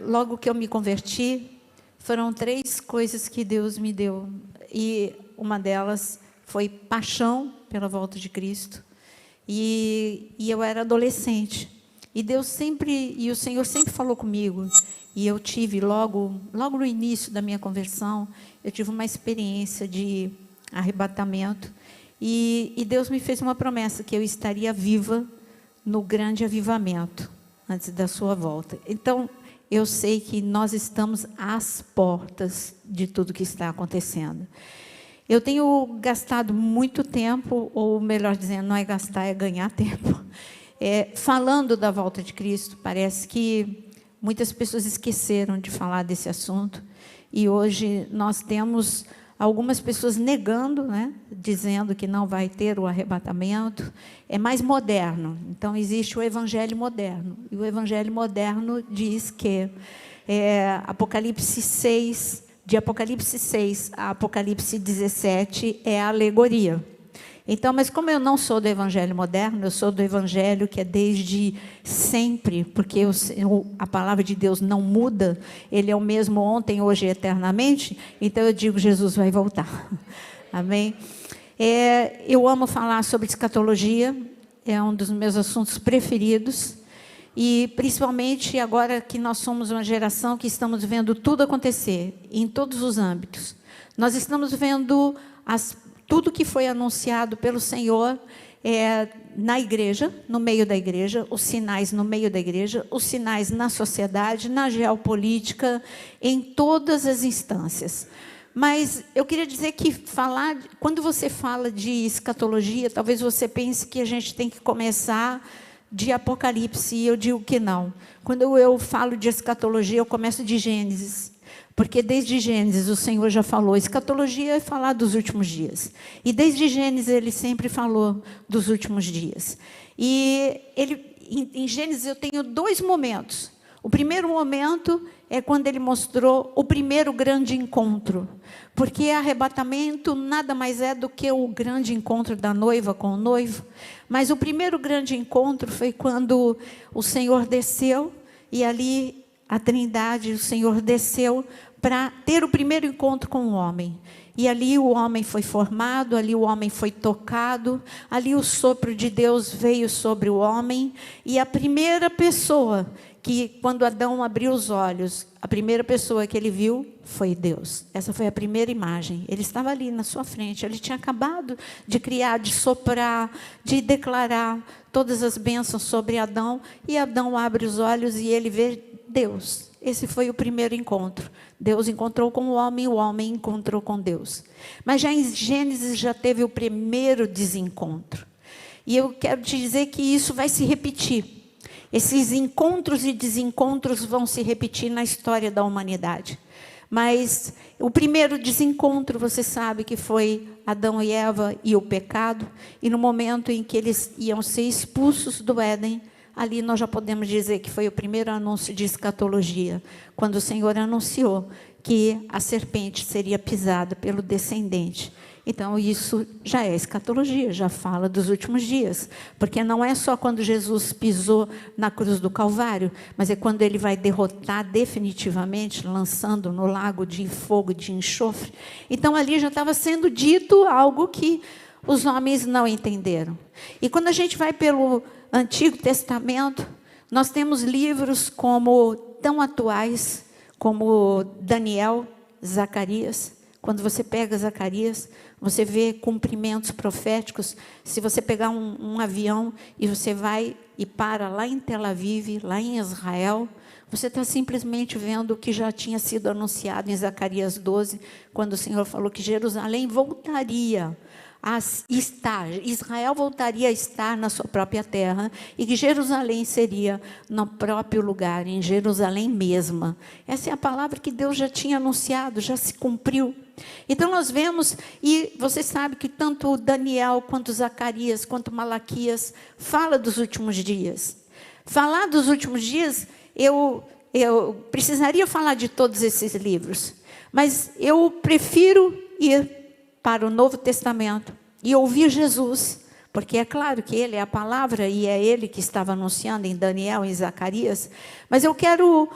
logo que eu me converti, foram 3 coisas que Deus me deu. E uma delas foi paixão pela volta de Cristo. E eu era adolescente. E o Senhor sempre falou comigo. E eu tive, logo no início da minha conversão, eu tive uma experiência de arrebatamento. E Deus me fez uma promessa, que eu estaria viva no grande avivamento, antes da sua volta. Então, eu sei que nós estamos às portas de tudo que está acontecendo. Eu tenho gastado muito tempo, ou melhor dizendo, não é gastar, é ganhar tempo, falando da volta de Cristo. Parece que muitas pessoas esqueceram de falar desse assunto, e hoje nós temos algumas pessoas negando, né, dizendo que não vai ter o arrebatamento. É mais moderno. Então, existe o evangelho moderno. E o evangelho moderno diz que Apocalipse 6, de Apocalipse 6 a Apocalipse 17 é a alegoria. Então, mas como eu não sou do evangelho moderno, eu sou do evangelho que é desde sempre, porque a palavra de Deus não muda, ele é o mesmo ontem, hoje e eternamente, então eu digo, Jesus vai voltar. Amém? Eu amo falar sobre escatologia, é um dos meus assuntos preferidos, e principalmente agora que nós somos uma geração que estamos vendo tudo acontecer, em todos os âmbitos. Nós estamos vendo tudo que foi anunciado pelo Senhor na igreja, no meio da igreja, os sinais no meio da igreja, os sinais na sociedade, na geopolítica, em todas as instâncias. Mas eu queria dizer que quando você fala de escatologia, talvez você pense que a gente tem que começar de Apocalipse, e eu digo que não. Quando eu falo de escatologia, eu começo de Gênesis. Porque desde Gênesis o Senhor já falou, escatologia é falar dos últimos dias. E desde Gênesis ele sempre falou dos últimos dias. E em Gênesis eu tenho 2 momentos. O primeiro momento é quando ele mostrou o primeiro grande encontro. Porque arrebatamento nada mais é do que o grande encontro da noiva com o noivo. Mas o primeiro grande encontro foi quando o Senhor desceu, e ali a Trindade, o Senhor desceu para ter o primeiro encontro com o homem. E ali o homem foi formado, ali o homem foi tocado, ali o sopro de Deus veio sobre o homem, e a primeira pessoa que, quando Adão abriu os olhos, a primeira pessoa que ele viu foi Deus. Essa foi a primeira imagem. Ele estava ali na sua frente, ele tinha acabado de criar, de soprar, de declarar todas as bênçãos sobre Adão, e Adão abre os olhos e ele vê Deus. Esse foi o primeiro encontro. Deus encontrou com o homem encontrou com Deus. Mas já em Gênesis já teve o primeiro desencontro. E eu quero te dizer que isso vai se repetir. Esses encontros e desencontros vão se repetir na história da humanidade. Mas o primeiro desencontro, você sabe que foi Adão e Eva e o pecado. E no momento em que eles iam ser expulsos do Éden, ali nós já podemos dizer que foi o primeiro anúncio de escatologia, quando o Senhor anunciou que a serpente seria pisada pelo descendente. Então, isso já é escatologia, já fala dos últimos dias. Porque não é só quando Jesus pisou na cruz do Calvário, mas é quando ele vai derrotar definitivamente, lançando no lago de fogo, de enxofre. Então, ali já estava sendo dito algo que os homens não entenderam. E quando a gente vai pelo Antigo Testamento, nós temos livros tão atuais como Daniel, Zacarias. Quando você pega Zacarias, você vê cumprimentos proféticos. Se você pegar um avião e você vai e para lá em Tel Aviv, lá em Israel, você está simplesmente vendo o que já tinha sido anunciado em Zacarias 12, quando o Senhor falou que Jerusalém voltaria a estar, Israel voltaria a estar na sua própria terra, e que Jerusalém seria no próprio lugar, em Jerusalém mesma. Essa é a palavra que Deus já tinha anunciado, já se cumpriu. Então nós vemos, e você sabe que tanto Daniel, quanto Zacarias, quanto Malaquias, fala dos últimos dias. Falar dos últimos dias, eu precisaria falar de todos esses livros, mas eu prefiro ir para o Novo Testamento e ouvir Jesus, porque é claro que ele é a palavra e é ele que estava anunciando em Daniel, em Zacarias, mas eu quero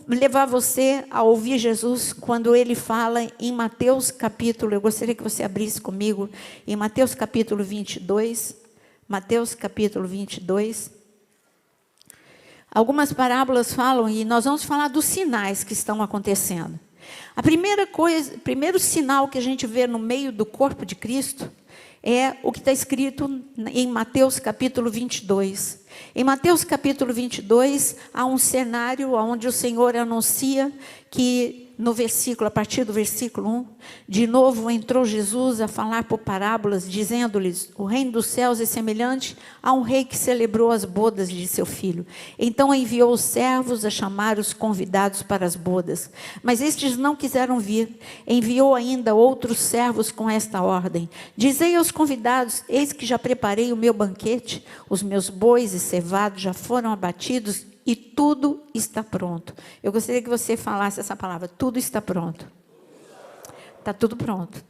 levar você a ouvir Jesus quando ele fala em Mateus capítulo, eu gostaria que você abrisse comigo, em Mateus capítulo 22, Mateus capítulo 22, algumas parábolas falam, e nós vamos falar dos sinais que estão acontecendo. A primeira coisa, o primeiro sinal que a gente vê no meio do corpo de Cristo é o que está escrito em Mateus capítulo 22. Em Mateus capítulo 22, há um cenário onde o Senhor anuncia que, no versículo, a partir do versículo 1, de novo entrou Jesus a falar por parábolas, dizendo-lhes, o reino dos céus é semelhante a um rei que celebrou as bodas de seu filho. Então enviou os servos a chamar os convidados para as bodas. Mas estes não quiseram vir. Enviou ainda outros servos com esta ordem. Dizei aos convidados, eis que já preparei o meu banquete, os meus bois e cevados já foram abatidos, e tudo está pronto. Eu gostaria que você falasse essa palavra, tudo está pronto. Está tudo pronto.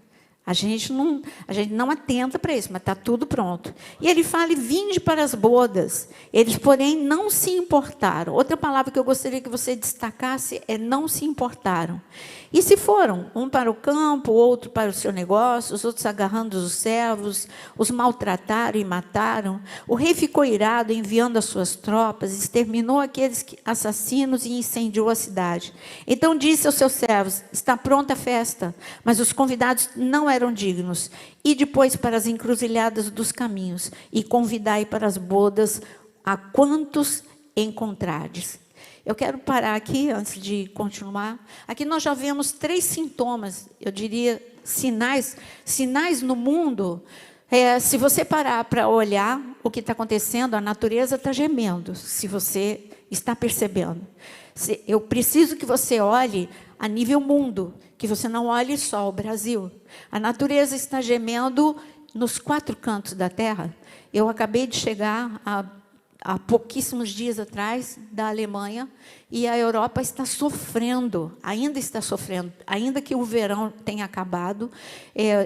A gente não atenta para isso, mas está tudo pronto. E ele fala, vinde para as bodas. Eles, porém, não se importaram. Outra palavra que eu gostaria que você destacasse é não se importaram. E se foram, um para o campo, outro para o seu negócio, os outros agarrando os servos, os maltrataram e mataram. O rei ficou irado, enviando as suas tropas, exterminou aqueles assassinos e incendiou a cidade. Então disse aos seus servos, está pronta a festa, mas os convidados não eram dignos. E depois para as encruzilhadas dos caminhos, e convidai para as bodas a quantos encontrardes. Eu quero parar aqui, antes de continuar. Aqui nós já vemos 3 sintomas, eu diria, sinais no mundo. Se você parar para olhar o que está acontecendo, a natureza está gemendo, se você está percebendo. Eu preciso que você olhe a nível mundo, que você não olhe só o Brasil. A natureza está gemendo nos 4 cantos da terra. Eu acabei de chegar há pouquíssimos dias atrás, da Alemanha, e a Europa está sofrendo, ainda que o verão tenha acabado,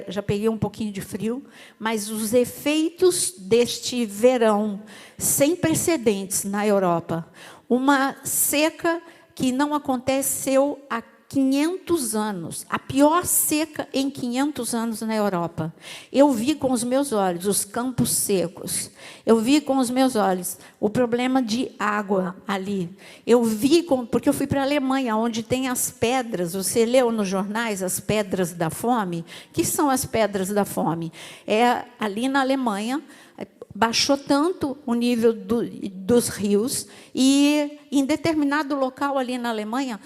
já peguei um pouquinho de frio, mas os efeitos deste verão, sem precedentes na Europa, uma seca que não aconteceu há 500 anos, a pior seca em 500 anos na Europa. Eu vi com os meus olhos os campos secos. Eu vi com os meus olhos o problema de água ali. Eu vi, porque eu fui para a Alemanha, onde tem as pedras. Você leu nos jornais as pedras da fome? O que são as pedras da fome? Ali na Alemanha, baixou tanto o nível dos rios, e em determinado local ali na Alemanha,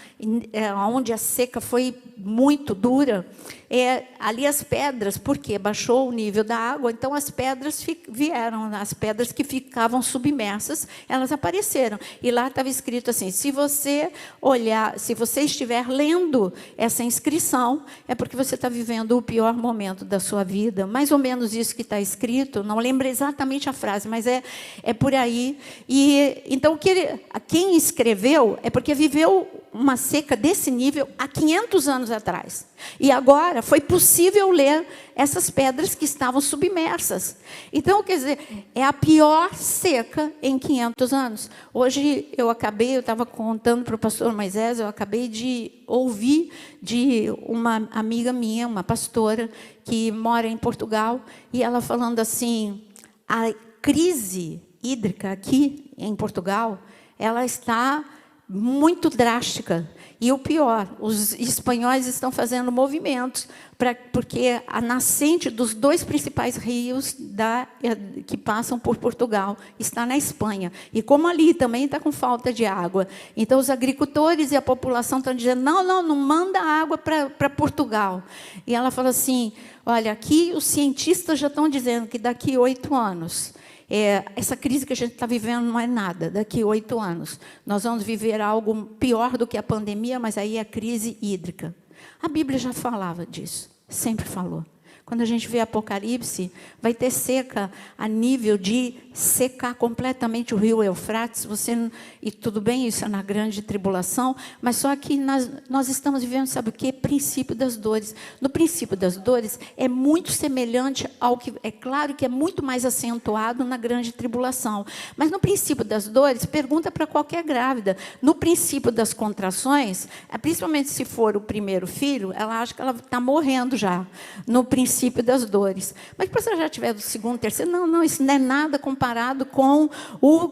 onde a seca foi muito dura, ali as pedras, porque baixou o nível da água, então as pedras vieram, as pedras que ficavam submersas, elas apareceram. E lá estava escrito assim, se você olhar, se você estiver lendo essa inscrição, é porque você está vivendo o pior momento da sua vida. Mais ou menos isso que está escrito, não lembro exatamente a frase, mas é por aí. E então quem escreveu é porque viveu uma seca desse nível há 500 anos atrás. E agora foi possível ler essas pedras que estavam submersas. Então, quer dizer, é a pior seca em 500 anos. Hoje eu estava contando para o pastor Moisés, eu acabei de ouvir de uma amiga minha, uma pastora, que mora em Portugal, e ela falando assim, a crise hídrica aqui em Portugal, ela está muito drástica. E o pior, os espanhóis estão fazendo movimentos, porque a nascente dos 2 principais rios que passam por Portugal está na Espanha. E como ali também está com falta de água, então os agricultores e a população estão dizendo, não manda água para Portugal. E ela fala assim, olha, aqui os cientistas já estão dizendo que daqui 8 anos... essa crise que a gente está vivendo não é nada. Daqui 8 anos, nós vamos viver algo pior do que a pandemia, mas aí é a crise hídrica. A Bíblia já falava disso, sempre falou. Quando a gente vê Apocalipse, vai ter seca a nível de secar completamente o rio Eufrates. E tudo bem, isso é na grande tribulação, mas só que nós estamos vivendo, sabe o quê? Princípio das dores. No princípio das dores, é muito semelhante ao que, é claro que é muito mais acentuado na grande tribulação. Mas no princípio das dores, pergunta para qualquer grávida. No princípio das contrações, principalmente se for o primeiro filho, ela acha que ela está morrendo já. No princípio das dores. Mas depois você já tiver do segundo, terceiro, não, isso não é nada comparado com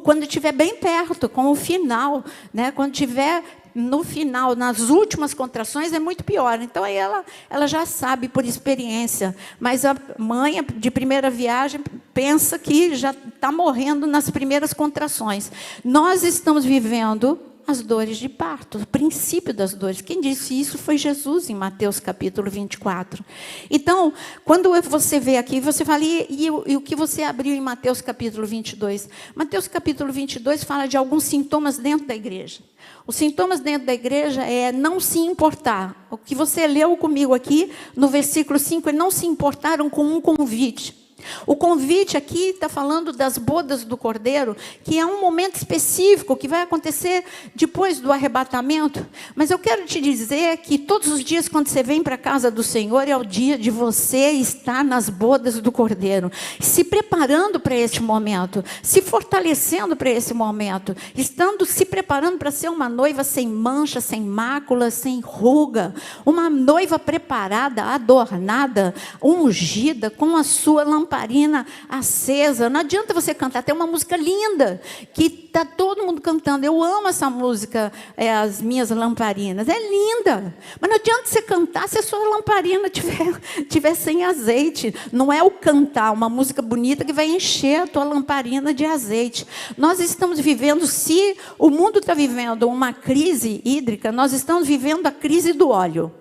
quando estiver bem perto, com o final, né? Quando estiver no final, nas últimas contrações, é muito pior. Então, aí ela já sabe por experiência. Mas a mãe de primeira viagem pensa que já está morrendo nas primeiras contrações. Nós estamos vivendo as dores de parto, o princípio das dores. Quem disse isso foi Jesus, em Mateus capítulo 24. Então, quando você vê aqui, você fala, e o que você abriu em Mateus capítulo 22? Mateus capítulo 22 fala de alguns sintomas dentro da igreja. Os sintomas dentro da igreja é não se importar. O que você leu comigo aqui, no versículo 5, é não se importaram com um convite. O convite aqui está falando das bodas do Cordeiro, que é um momento específico que vai acontecer depois do arrebatamento. Mas eu quero te dizer que todos os dias, quando você vem para a casa do Senhor, é o dia de você estar nas bodas do Cordeiro, se preparando para esse momento, se fortalecendo para esse momento, se preparando para ser uma noiva sem mancha, sem mácula, sem ruga, uma noiva preparada, adornada, ungida, com a sua lamparina acesa. Não adianta você cantar, tem uma música linda que está todo mundo cantando. Eu amo essa música, As Minhas Lamparinas, é linda, mas não adianta você cantar se a sua lamparina tiver sem azeite. Não é o cantar uma música bonita que vai encher a tua lamparina de azeite. Nós estamos vivendo, se o mundo está vivendo uma crise hídrica, nós estamos vivendo a crise do óleo.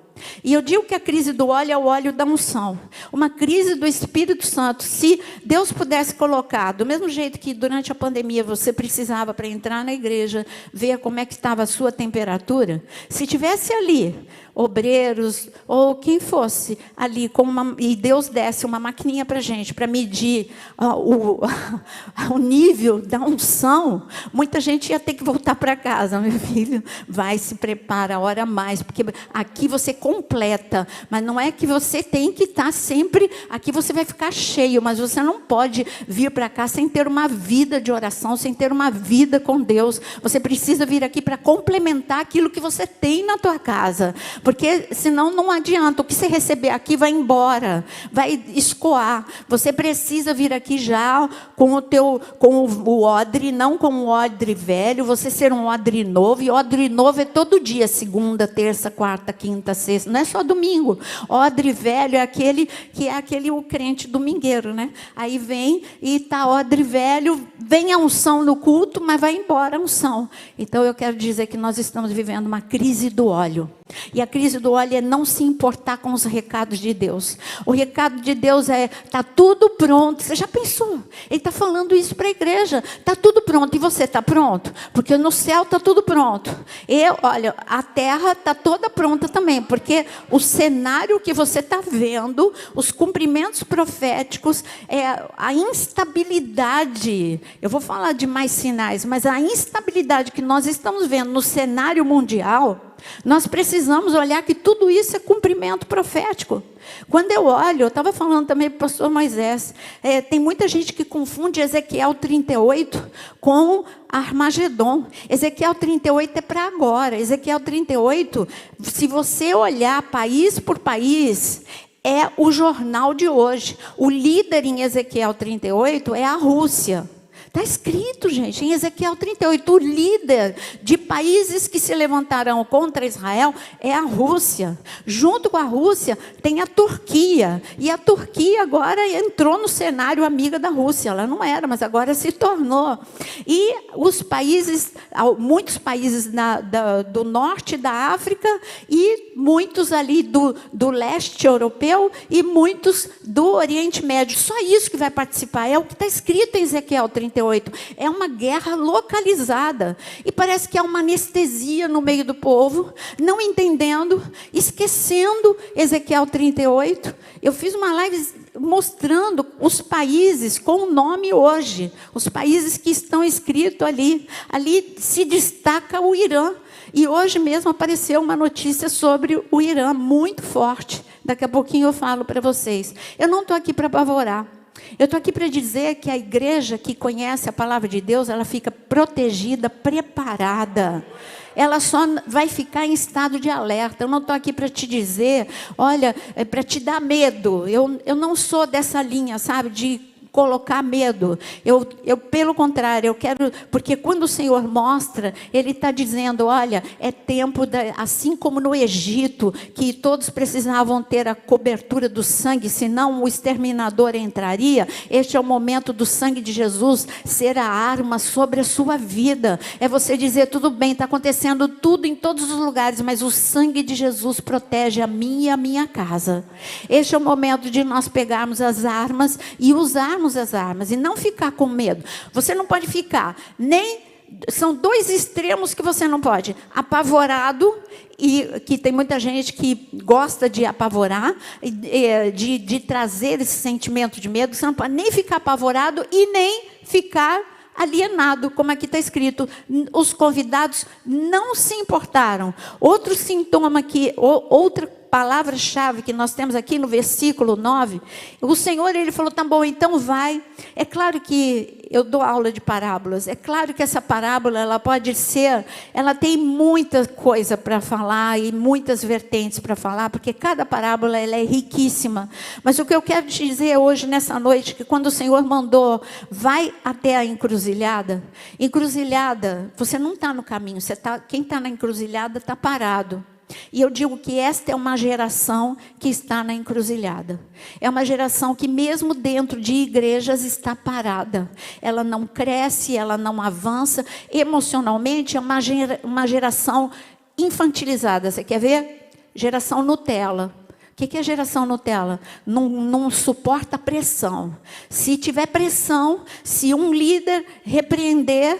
E eu digo que a crise do óleo é o óleo da unção. Uma crise do Espírito Santo. Se Deus pudesse colocar, do mesmo jeito que durante a pandemia você precisava para entrar na igreja, ver como é que estava a sua temperatura, se tivesse ali obreiros ou quem fosse ali, e Deus desse uma maquininha para a gente, para medir o nível da unção, muita gente ia ter que voltar para casa. Meu filho, vai, se prepara, ora mais, porque aqui você completa, mas não é que você tem que estar sempre, aqui você vai ficar cheio, mas você não pode vir para cá sem ter uma vida de oração, sem ter uma vida com Deus. Você precisa vir aqui para complementar aquilo que você tem na tua casa, porque senão não adianta, o que você receber aqui vai embora, vai escoar. Você precisa vir aqui já com o odre, não com o odre velho, você ser um odre novo, e odre novo é todo dia, segunda, terça, quarta, quinta, sexta, não é só domingo. Odre velho é aquele o crente domingueiro, né? Aí vem e está odre velho, vem a unção no culto, mas vai embora a unção. Então eu quero dizer que nós estamos vivendo uma crise do óleo. E a crise do óleo é não se importar com os recados de Deus. O recado de Deus é, está tudo pronto. Você já pensou? Ele está falando isso para a igreja. Está tudo pronto. E você está pronto? Porque no céu está tudo pronto. Olha, a terra está toda pronta também. Porque o cenário que você está vendo, os cumprimentos proféticos, a instabilidade. Eu vou falar de mais sinais, mas a instabilidade que nós estamos vendo no cenário mundial, nós precisamos olhar que tudo isso é cumprimento profético. Quando eu olho, eu estava falando também para o pastor Moisés, tem muita gente que confunde Ezequiel 38 com Armagedon. Ezequiel 38 é para agora. Ezequiel 38, se você olhar país por país, é o jornal de hoje. O líder em Ezequiel 38 é a Rússia. Está escrito, gente, em Ezequiel 38, o líder de países que se levantarão contra Israel é a Rússia. Junto com a Rússia tem a Turquia. E a Turquia agora entrou no cenário amiga da Rússia. Ela não era, mas agora se tornou. E os países, muitos países do norte da África e muitos ali do leste europeu e muitos do Oriente Médio. Só isso que vai participar. É o que está escrito em Ezequiel 38. 38. É uma guerra localizada. E parece que há uma anestesia no meio do povo, não entendendo, esquecendo Ezequiel 38. Eu fiz uma live mostrando os países com o nome hoje, os países que estão escritos ali. Ali se destaca o Irã. E hoje mesmo apareceu uma notícia sobre o Irã, muito forte. Daqui a pouquinho eu falo para vocês. Eu não estou aqui para apavorar. Eu estou aqui para dizer que a igreja que conhece a palavra de Deus, ela fica protegida, preparada. Ela só vai ficar em estado de alerta. Eu não estou aqui para te dizer, olha, para te dar medo. Eu não sou dessa linha, sabe, de colocar medo. Eu pelo contrário, eu quero, porque quando o Senhor mostra, Ele está dizendo, olha, é tempo, assim como no Egito, que todos precisavam ter a cobertura do sangue, senão o exterminador entraria. Este é o momento do sangue de Jesus ser a arma sobre a sua vida. É você dizer, tudo bem, está acontecendo tudo em todos os lugares, mas o sangue de Jesus protege a mim e a minha casa. Este é o momento de nós pegarmos as armas e usarmos as armas e não ficar com medo. Você não pode ficar nem... São dois extremos que você não pode. Apavorado, e que tem muita gente que gosta de apavorar, de trazer esse sentimento de medo. Você não pode nem ficar apavorado e nem ficar alienado, como aqui está escrito. Os convidados não se importaram. Outro sintoma que... outra palavra-chave que nós temos aqui no versículo 9, o Senhor, Ele falou, tá bom, então vai. É claro que eu dou aula de parábolas, é claro que essa parábola, ela pode ser, ela tem muita coisa para falar e muitas vertentes para falar, porque cada parábola, ela é riquíssima. Mas o que eu quero te dizer hoje, nessa noite, que quando o Senhor mandou, vai até a encruzilhada, você não está no caminho, quem está na encruzilhada está parado. E eu digo que esta é uma geração que está na encruzilhada. É uma geração que mesmo dentro de igrejas está parada. Ela não cresce, ela não avança. Emocionalmente é uma geração infantilizada. Você quer ver? Geração Nutella. O que é geração Nutella? Não suporta pressão. Se tiver pressão, se um líder repreender,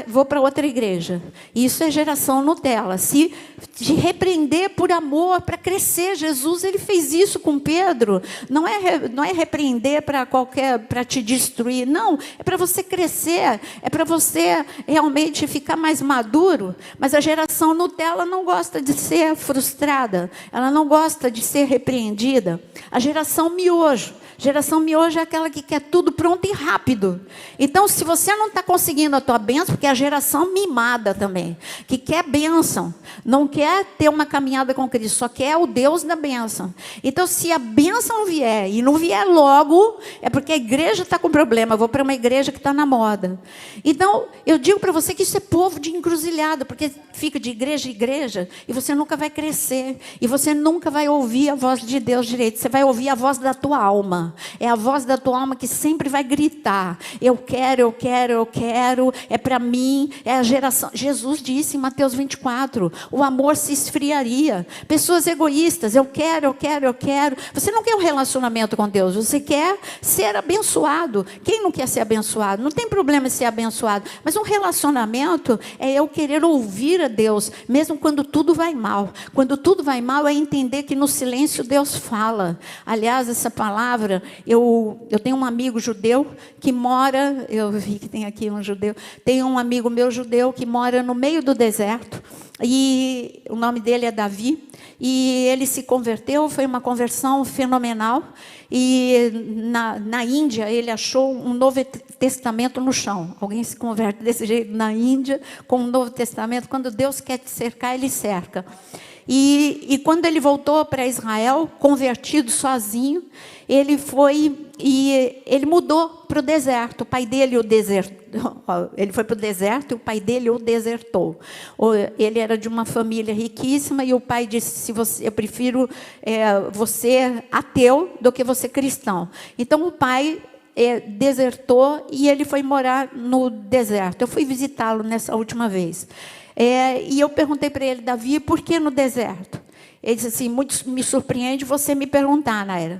vou para outra igreja. Isso é geração Nutella. Se te repreender por amor, para crescer. Jesus, Ele fez isso com Pedro. Não é repreender para te destruir. Não, é para você crescer. É para você realmente ficar mais maduro. Mas a geração Nutella não gosta de ser frustrada. Ela não gosta de ser repreendida. A geração miojo é aquela que quer tudo pronto e rápido. Então, se você não está conseguindo a tua bênção, porque é a geração mimada também, que quer bênção, não quer ter uma caminhada com Cristo, só quer o Deus da bênção. Então, se a bênção vier, e não vier logo, é porque a igreja está com problema. Eu vou para uma igreja que está na moda. Então, eu digo para você que isso é povo de encruzilhada, porque fica de igreja em igreja, e você nunca vai crescer, e você nunca vai ouvir a voz de Deus direito. Você vai ouvir a voz da tua alma. É a voz da tua alma que sempre vai gritar. Eu quero, é para mim, é a geração. Jesus disse em Mateus 24, o amor se esfriaria. Pessoas egoístas, eu quero. Você não quer um relacionamento com Deus, você quer ser abençoado. Quem não quer ser abençoado? Não tem problema em ser abençoado, mas um relacionamento é eu querer ouvir a Deus, mesmo quando tudo vai mal. Quando tudo vai mal é entender que no silêncio Deus fala. Aliás, essa palavra, eu tenho um amigo judeu que mora, eu vi que tem aqui um judeu, tem um amigo meu judeu que mora no meio do deserto, e o nome dele é Davi, e ele se converteu, foi uma conversão fenomenal, e na Índia ele achou um Novo Testamento no chão. Alguém se converte desse jeito na Índia, com um Novo Testamento? Quando Deus quer te cercar, Ele cerca. E quando ele voltou para Israel, convertido sozinho, ele foi e ele mudou para o deserto. O pai dele o desertou. Ele foi para o deserto e o pai dele o desertou. Ele era de uma família riquíssima e o pai disse, eu prefiro você ateu do que você cristão. Então o pai desertou e ele foi morar no deserto. Eu fui visitá-lo nessa última vez. E eu perguntei para ele, Davi, por que no deserto? Ele disse assim, muito me surpreende você me perguntar, Naira.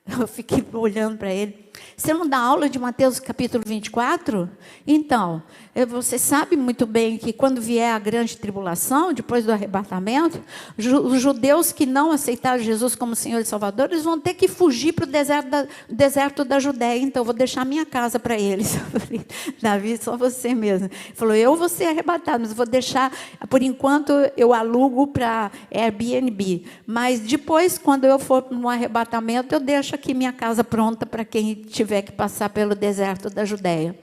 Eu fiquei olhando para ele. Você não dá aula de Mateus capítulo 24? Então, você sabe muito bem que quando vier a grande tribulação, depois do arrebatamento, os judeus que não aceitaram Jesus como Senhor e Salvador, eles vão ter que fugir para o deserto da Judéia. Então, eu vou deixar minha casa para eles. Eu falei, Davi, só você mesmo. Ele falou, eu vou ser arrebatado, mas vou deixar, por enquanto, eu alugo para Airbnb. Mas depois, quando eu for no arrebatamento, eu deixo aqui minha casa pronta para quem tiver que passar pelo deserto da Judéia.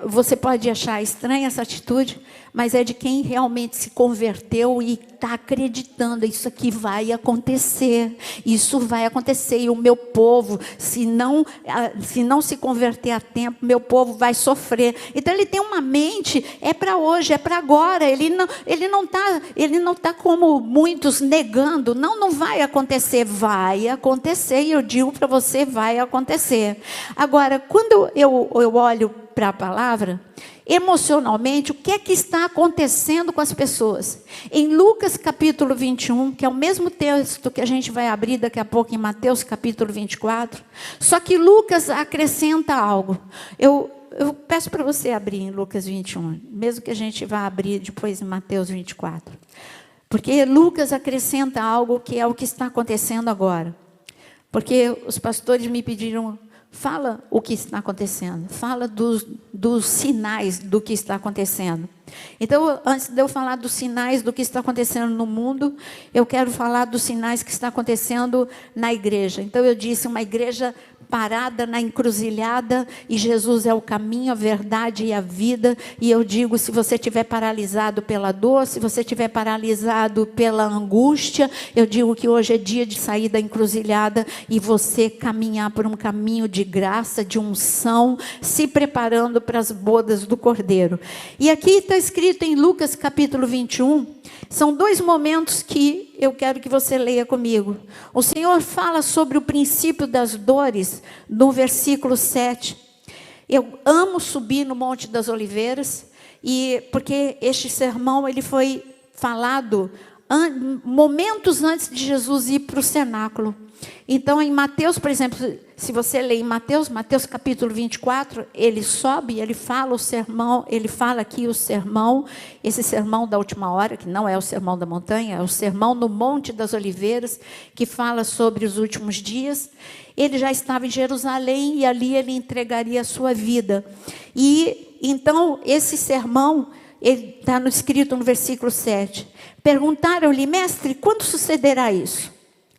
Você pode achar estranha essa atitude, mas é de quem realmente se converteu e está acreditando, isso aqui vai acontecer, isso vai acontecer, e o meu povo, se não se converter a tempo, meu povo vai sofrer. Então ele tem uma mente, é para hoje, é para agora, ele não tá como muitos negando, não vai acontecer, e eu digo para você, vai acontecer. Agora, quando eu olho para a palavra, emocionalmente, o que é que está acontecendo com as pessoas? Em Lucas capítulo 21, que é o mesmo texto que a gente vai abrir daqui a pouco em Mateus capítulo 24, só que Lucas acrescenta algo. Eu peço para você abrir em Lucas 21, mesmo que a gente vá abrir depois em Mateus 24. Porque Lucas acrescenta algo que é o que está acontecendo agora. Porque os pastores me pediram, fala o que está acontecendo, fala dos sinais do que está acontecendo. Então, antes de eu falar dos sinais do que está acontecendo no mundo, eu quero falar dos sinais que está acontecendo na igreja. Então, eu disse, uma igreja parada na encruzilhada, e Jesus é o caminho, a verdade e a vida. E eu digo, se você estiver paralisado pela dor, se você estiver paralisado pela angústia, eu digo que hoje é dia de sair da encruzilhada e você caminhar por um caminho de graça, de unção, se preparando para as bodas do Cordeiro. E aqui está escrito em Lucas capítulo 21, são dois momentos que eu quero que você leia comigo. O Senhor fala sobre o princípio das dores, no versículo 7. Eu amo subir no Monte das Oliveiras, porque este sermão ele foi falado momentos antes de Jesus ir para o cenáculo. Então, em Mateus, por exemplo, se você ler em Mateus capítulo 24, ele sobe, ele fala o sermão, ele fala aqui o sermão, esse sermão da última hora, que não é o sermão da montanha, é o sermão no Monte das Oliveiras, que fala sobre os últimos dias. Ele já estava em Jerusalém e ali ele entregaria a sua vida. E então, esse sermão, ele está escrito no versículo 7. Perguntaram-lhe, mestre, quando sucederá isso?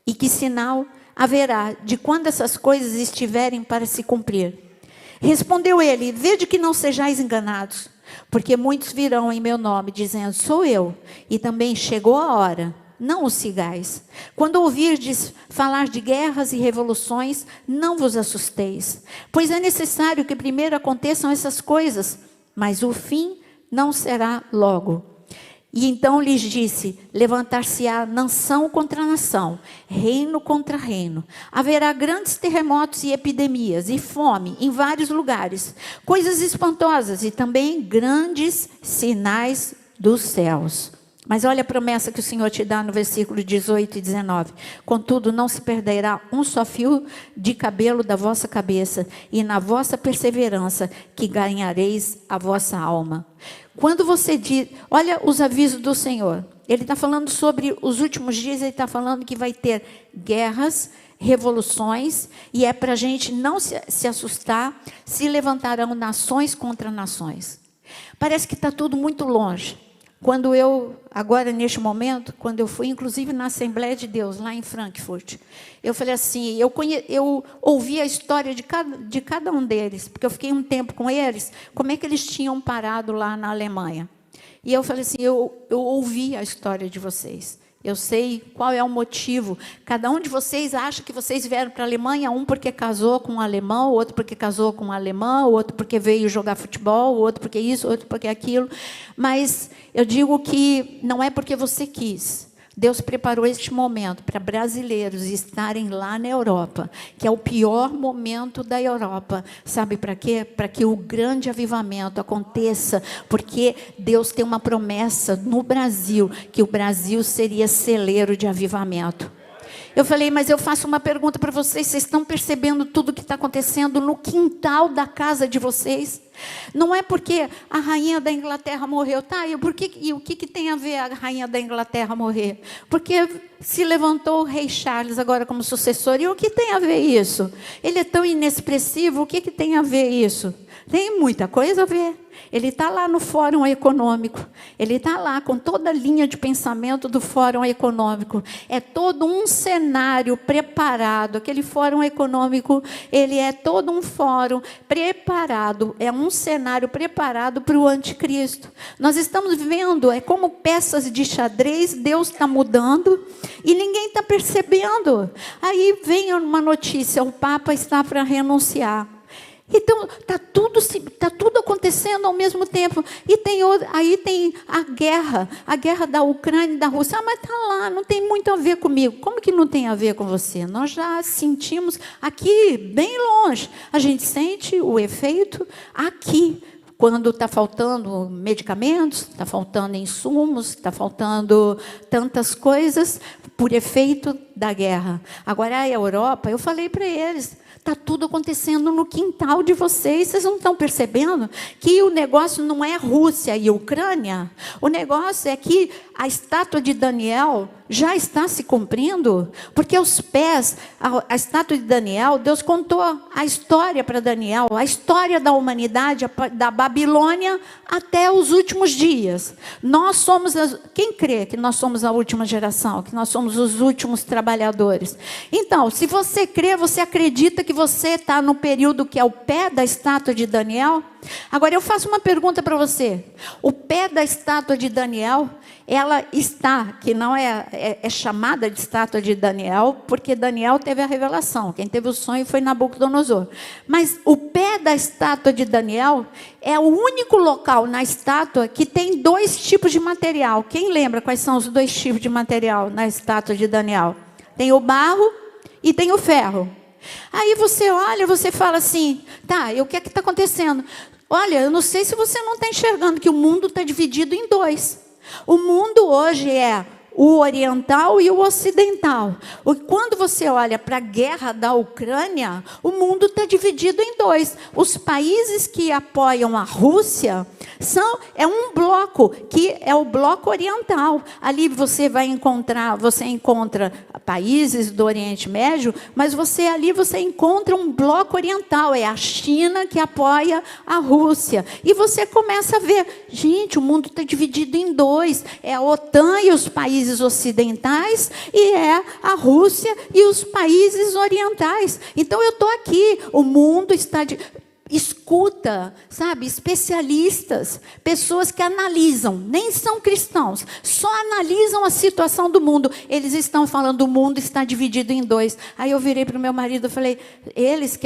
E que sinal haverá de quando essas coisas estiverem para se cumprir? Respondeu ele, vede que não sejais enganados, porque muitos virão em meu nome, dizendo, sou eu, e também chegou a hora, não os sigais. Quando ouvirdes falar de guerras e revoluções, não vos assusteis, pois é necessário que primeiro aconteçam essas coisas, mas o fim não será logo. E então lhes disse, levantar-se-á nação contra nação, reino contra reino. Haverá grandes terremotos e epidemias e fome em vários lugares, coisas espantosas e também grandes sinais dos céus. Mas olha a promessa que o Senhor te dá no versículo 18 e 19. Contudo, não se perderá um só fio de cabelo da vossa cabeça, e na vossa perseverança que ganhareis a vossa alma. Quando você diz, olha os avisos do Senhor. Ele está falando sobre os últimos dias, ele está falando que vai ter guerras, revoluções, e é para a gente não se assustar, se levantarão nações contra nações. Parece que está tudo muito longe. Quando agora neste momento, quando eu fui inclusive na Assembleia de Deus, lá em Frankfurt, eu falei assim, eu ouvi a história de cada um deles, porque eu fiquei um tempo com eles, como é que eles tinham parado lá na Alemanha. E eu falei assim, eu ouvi a história de vocês. Eu sei qual é o motivo. Cada um de vocês acha que vocês vieram para a Alemanha, um porque casou com um alemão, outro porque casou com um alemão, outro porque veio jogar futebol, outro porque isso, outro porque aquilo. Mas eu digo que não é porque você quis. Deus preparou este momento para brasileiros estarem lá na Europa, que é o pior momento da Europa. Sabe para quê? Para que o grande avivamento aconteça, porque Deus tem uma promessa no Brasil, que o Brasil seria celeiro de avivamento. Eu falei, mas eu faço uma pergunta para vocês estão percebendo tudo que está acontecendo no quintal da casa de vocês? Não é porque a rainha da Inglaterra morreu, tá? E o que tem a ver a rainha da Inglaterra morrer? Porque se levantou o rei Charles agora como sucessor, e o que tem a ver isso? Ele é tão inexpressivo, o que tem a ver isso? Tem muita coisa a ver. Ele está lá no Fórum Econômico, ele está lá com toda a linha de pensamento do Fórum Econômico. É todo um cenário preparado. Aquele Fórum Econômico, ele é todo um fórum preparado, é um cenário preparado para o anticristo. Nós estamos vendo, é como peças de xadrez, Deus está mudando e ninguém está percebendo. Aí vem uma notícia, o Papa está para renunciar. Então, está tudo acontecendo ao mesmo tempo. E aí tem a guerra da Ucrânia e da Rússia. Ah, mas está lá, não tem muito a ver comigo. Como que não tem a ver com você? Nós já sentimos aqui, bem longe. A gente sente o efeito aqui. Quando está faltando medicamentos, está faltando insumos, está faltando tantas coisas por efeito da guerra. Agora, a Europa, eu falei para eles, está tudo acontecendo no quintal de vocês. Vocês não estão percebendo que o negócio não é Rússia e Ucrânia? O negócio é que a estátua de Daniel já está se cumprindo, porque aos pés, a estátua de Daniel, Deus contou a história para Daniel, a história da humanidade, da Babilônia até os últimos dias. Nós somos, quem crê que nós somos a última geração, que nós somos os últimos trabalhadores? Então, se você crê, você acredita que você está no período que é o pé da estátua de Daniel? Agora eu faço uma pergunta para você. O pé da estátua de Daniel, ela está, que não é chamada de estátua de Daniel, porque Daniel teve a revelação. Quem teve o sonho foi Nabucodonosor. Mas o pé da estátua de Daniel é o único local na estátua que tem dois tipos de material. Quem lembra quais são os dois tipos de material na estátua de Daniel? Tem o barro e tem o ferro. Aí você olha, você fala assim, tá, e o que é que está acontecendo? Olha, eu não sei se você não está enxergando que o mundo está dividido em dois. O mundo hoje é o oriental e o ocidental. Quando você olha para a guerra da Ucrânia, o mundo está dividido em dois. Os países que apoiam a Rússia é um bloco, que é o bloco oriental. Ali você encontra países do Oriente Médio, mas você encontra um bloco oriental, é a China que apoia a Rússia. E você começa a ver, gente, o mundo está dividido em dois. É a OTAN e os países ocidentais, e é a Rússia e os países orientais. Então eu estou aqui, o mundo está escuta, sabe, especialistas, pessoas que analisam, nem são cristãos, só analisam a situação do mundo. Eles estão falando, o mundo está dividido em dois. Aí eu virei para o meu marido e falei, eles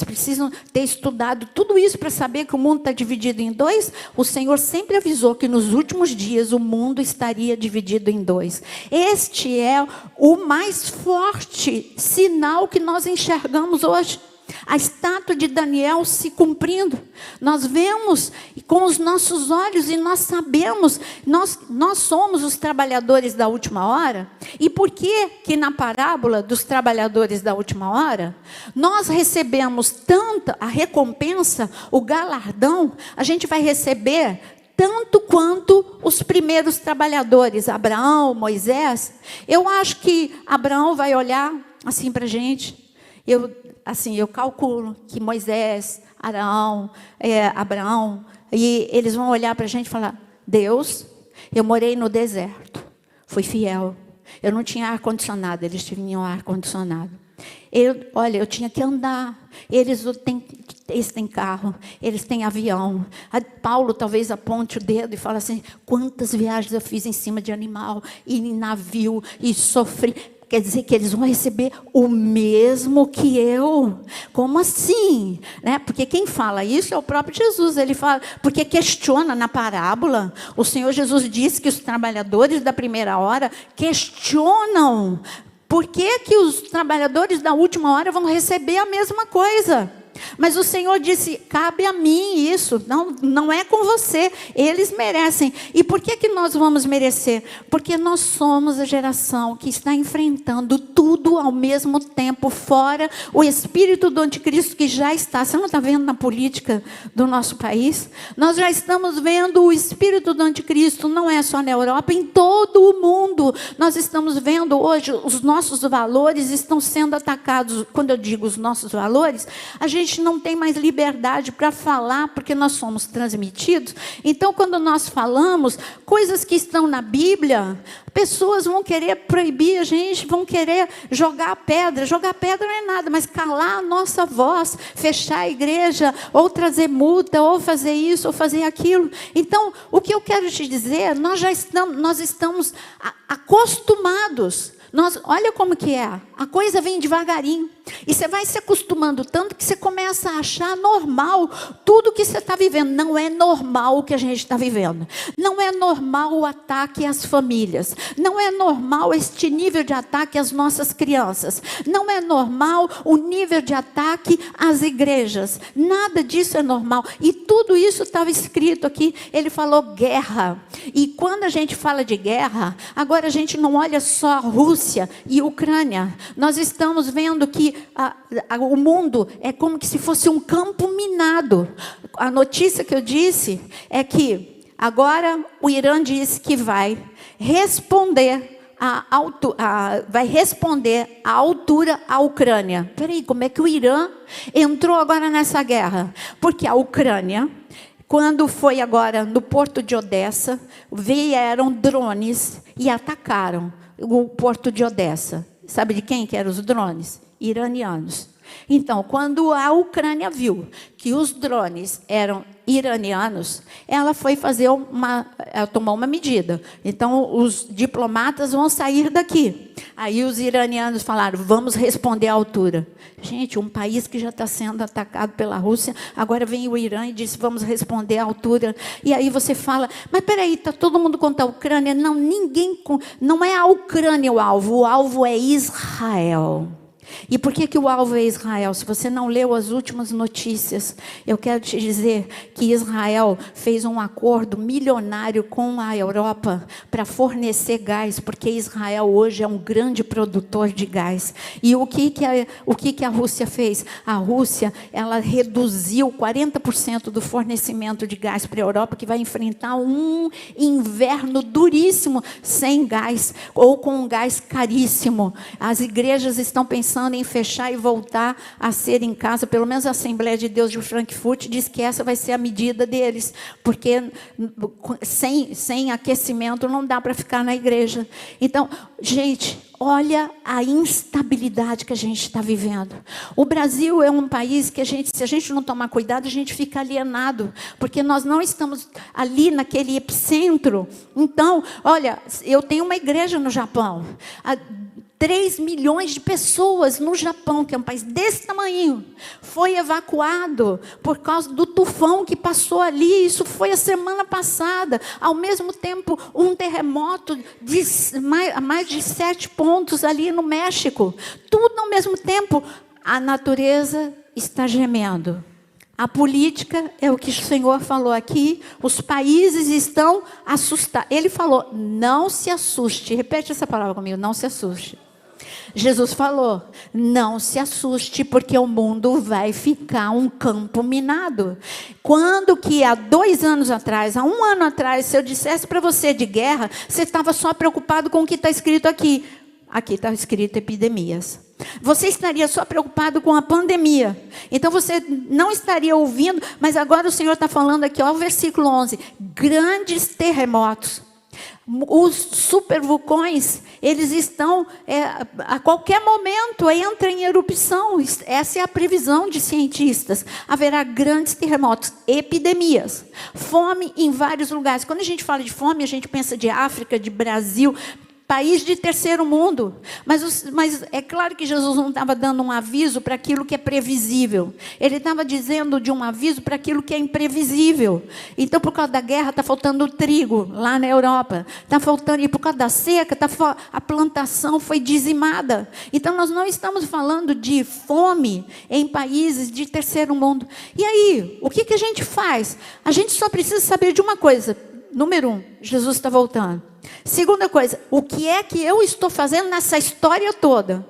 precisam ter estudado tudo isso para saber que o mundo está dividido em dois. O Senhor sempre avisou que nos últimos dias o mundo estaria dividido em dois. Este é o mais forte sinal que nós enxergamos hoje. A estátua de Daniel se cumprindo. Nós vemos com os nossos olhos e nós sabemos, nós somos os trabalhadores da última hora. E por que na parábola dos trabalhadores da última hora, nós recebemos tanta a recompensa, o galardão, a gente vai receber tanto quanto os primeiros trabalhadores, Abraão, Moisés. Eu acho que Abraão vai olhar assim para a gente. Eu calculo que Moisés, Abraão, e eles vão olhar para a gente e falar, Deus, eu morei no deserto, fui fiel, eu não tinha ar-condicionado, eles tinham ar-condicionado. Eu tinha que andar, eles têm carro, eles têm avião. Paulo talvez aponte o dedo e fala assim, quantas viagens eu fiz em cima de animal, e em navio, e sofri. Quer dizer que eles vão receber o mesmo que eu. Como assim? Né? Porque quem fala isso é o próprio Jesus. Ele fala, porque questiona na parábola. O Senhor Jesus disse que os trabalhadores da primeira hora questionam. Por que os trabalhadores da última hora vão receber a mesma coisa? Mas o Senhor disse, cabe a mim isso, não é com você, eles merecem. E por que nós vamos merecer? Porque nós somos a geração que está enfrentando tudo tudo ao mesmo tempo, fora o espírito do anticristo que já está. Você não está vendo na política do nosso país? Nós já estamos vendo o espírito do anticristo, não é só na Europa, em todo o mundo. Nós estamos vendo hoje, os nossos valores estão sendo atacados. Quando eu digo os nossos valores, a gente não tem mais liberdade para falar, porque nós somos transmitidos. Então, quando nós falamos coisas que estão na Bíblia, pessoas vão querer proibir a gente, vão querer jogar pedra. Jogar pedra não é nada, mas calar a nossa voz, fechar a igreja, ou trazer multa, ou fazer isso, ou fazer aquilo. Então, o que eu quero te dizer, nós estamos acostumados. Olha como que é, a coisa vem devagarinho, e você vai se acostumando tanto que você começa a achar normal tudo que você está vivendo. Não é normal o que a gente está vivendo, não é normal o ataque às famílias, não é normal este nível de ataque às nossas crianças, não é normal o nível de ataque às igrejas, nada disso é normal, e tudo isso estava escrito aqui. Ele falou guerra, e quando a gente fala de guerra, agora a gente não olha só a Rússia e Ucrânia, nós estamos vendo que o mundo é como que se fosse um campo minado. A notícia que eu disse é que agora o Irã disse que vai responder à altura à Ucrânia. Peraí, como é que o Irã entrou agora nessa guerra? Porque a Ucrânia, quando foi agora no porto de Odessa, vieram drones e atacaram o porto de Odessa. Sabe de quem que eram os drones? Iranianos. Então, quando a Ucrânia viu que os drones eram iranianos, ela foi tomar uma medida. Então, os diplomatas vão sair daqui. Aí os iranianos falaram, vamos responder à altura. Gente, um país que já está sendo atacado pela Rússia, agora vem o Irã e diz, vamos responder à altura. E aí você fala, mas peraí, está todo mundo contra a Ucrânia? Não, não é a Ucrânia o alvo é Israel. E por que o alvo é Israel? Se você não leu as últimas notícias, eu quero te dizer que Israel fez um acordo milionário com a Europa para fornecer gás, porque Israel hoje é um grande produtor de gás. E o que a Rússia fez? A Rússia, ela reduziu 40% do fornecimento de gás para a Europa, que vai enfrentar um inverno duríssimo sem gás, ou com um gás caríssimo. As igrejas estão pensando em fechar e voltar a ser em casa. Pelo menos a Assembleia de Deus de Frankfurt diz que essa vai ser a medida deles, porque sem aquecimento não dá para ficar na igreja. Então, gente, olha a instabilidade que a gente está vivendo. O Brasil é um país que se a gente não tomar cuidado, a gente fica alienado, porque nós não estamos ali naquele epicentro. Então, olha, eu tenho uma igreja no Japão. 3 milhões de pessoas no Japão, que é um país desse tamanho, foi evacuado por causa do tufão que passou ali. Isso foi a semana passada. Ao mesmo tempo, um terremoto de mais de 7 pontos ali no México. Tudo ao mesmo tempo. A natureza está gemendo. A política é o que o Senhor falou aqui. Os países estão assustados. Ele falou, não se assuste. Repete essa palavra comigo, não se assuste. Jesus falou, não se assuste, porque o mundo vai ficar um campo minado. Quando que há 2 anos atrás, há 1 ano atrás, se eu dissesse para você de guerra, você estava só preocupado com o que está escrito aqui. Aqui está escrito epidemias. Você estaria só preocupado com a pandemia. Então você não estaria ouvindo, mas agora o Senhor está falando aqui, ó, o versículo 11. Grandes terremotos. Os supervulcões, eles estão, a qualquer momento, entram em erupção. Essa é a previsão de cientistas. Haverá grandes terremotos, epidemias, fome em vários lugares. Quando a gente fala de fome, a gente pensa de África, de Brasil, país de terceiro mundo. Mas é claro que Jesus não estava dando um aviso para aquilo que é previsível. Ele estava dizendo de um aviso para aquilo que é imprevisível. Então, por causa da guerra, está faltando trigo lá na Europa. Está faltando, e por causa da seca, a plantação foi dizimada. Então, nós não estamos falando de fome em países de terceiro mundo. E aí, o que a gente faz? A gente só precisa saber de uma coisa. Número 1, Jesus está voltando. Segunda coisa, o que é que eu estou fazendo nessa história toda?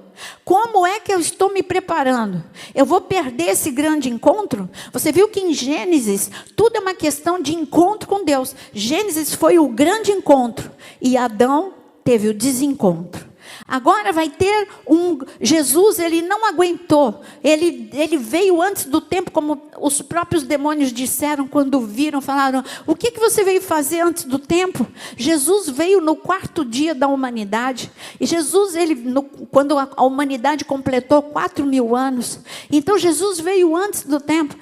Como é que eu estou me preparando? Eu vou perder esse grande encontro? Você viu que em Gênesis, tudo é uma questão de encontro com Deus. Gênesis foi o grande encontro e Adão teve o desencontro. Agora vai ter Jesus, ele não aguentou, ele veio antes do tempo, como os próprios demônios disseram quando viram, falaram, o que você veio fazer antes do tempo? Jesus veio no 4º dia da humanidade, e Jesus, quando a humanidade completou 4.000 anos, então Jesus veio antes do tempo,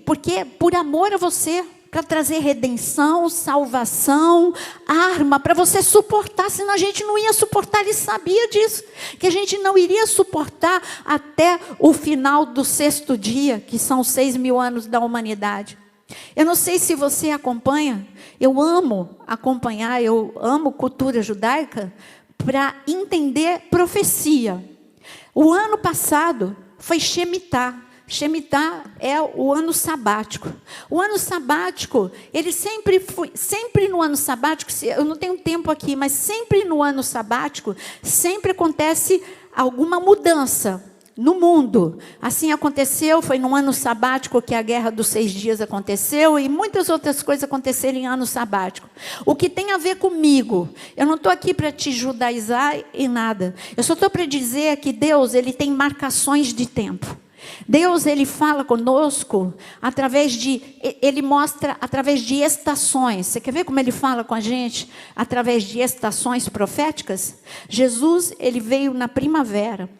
porque por amor a você, para trazer redenção, salvação, arma, para você suportar, senão a gente não ia suportar, ele sabia disso, que a gente não iria suportar até o final do 6º dia, que são os 6.000 anos da humanidade. Eu não sei se você acompanha, eu amo acompanhar, eu amo cultura judaica, para entender profecia. O ano passado foi Shemitah. Shemitah é o ano sabático. O ano sabático, ele sempre no ano sabático, eu não tenho tempo aqui, mas sempre no ano sabático, sempre acontece alguma mudança no mundo. Assim aconteceu, foi no ano sabático que a guerra dos 6 dias aconteceu e muitas outras coisas aconteceram em ano sabático. O que tem a ver comigo, eu não estou aqui para te judaizar em nada, eu só estou para dizer que Deus, ele tem marcações de tempo. Deus, ele fala conosco ele mostra através de estações. Você quer ver como ele fala com a gente? Através de estações proféticas. Jesus, ele veio na primavera.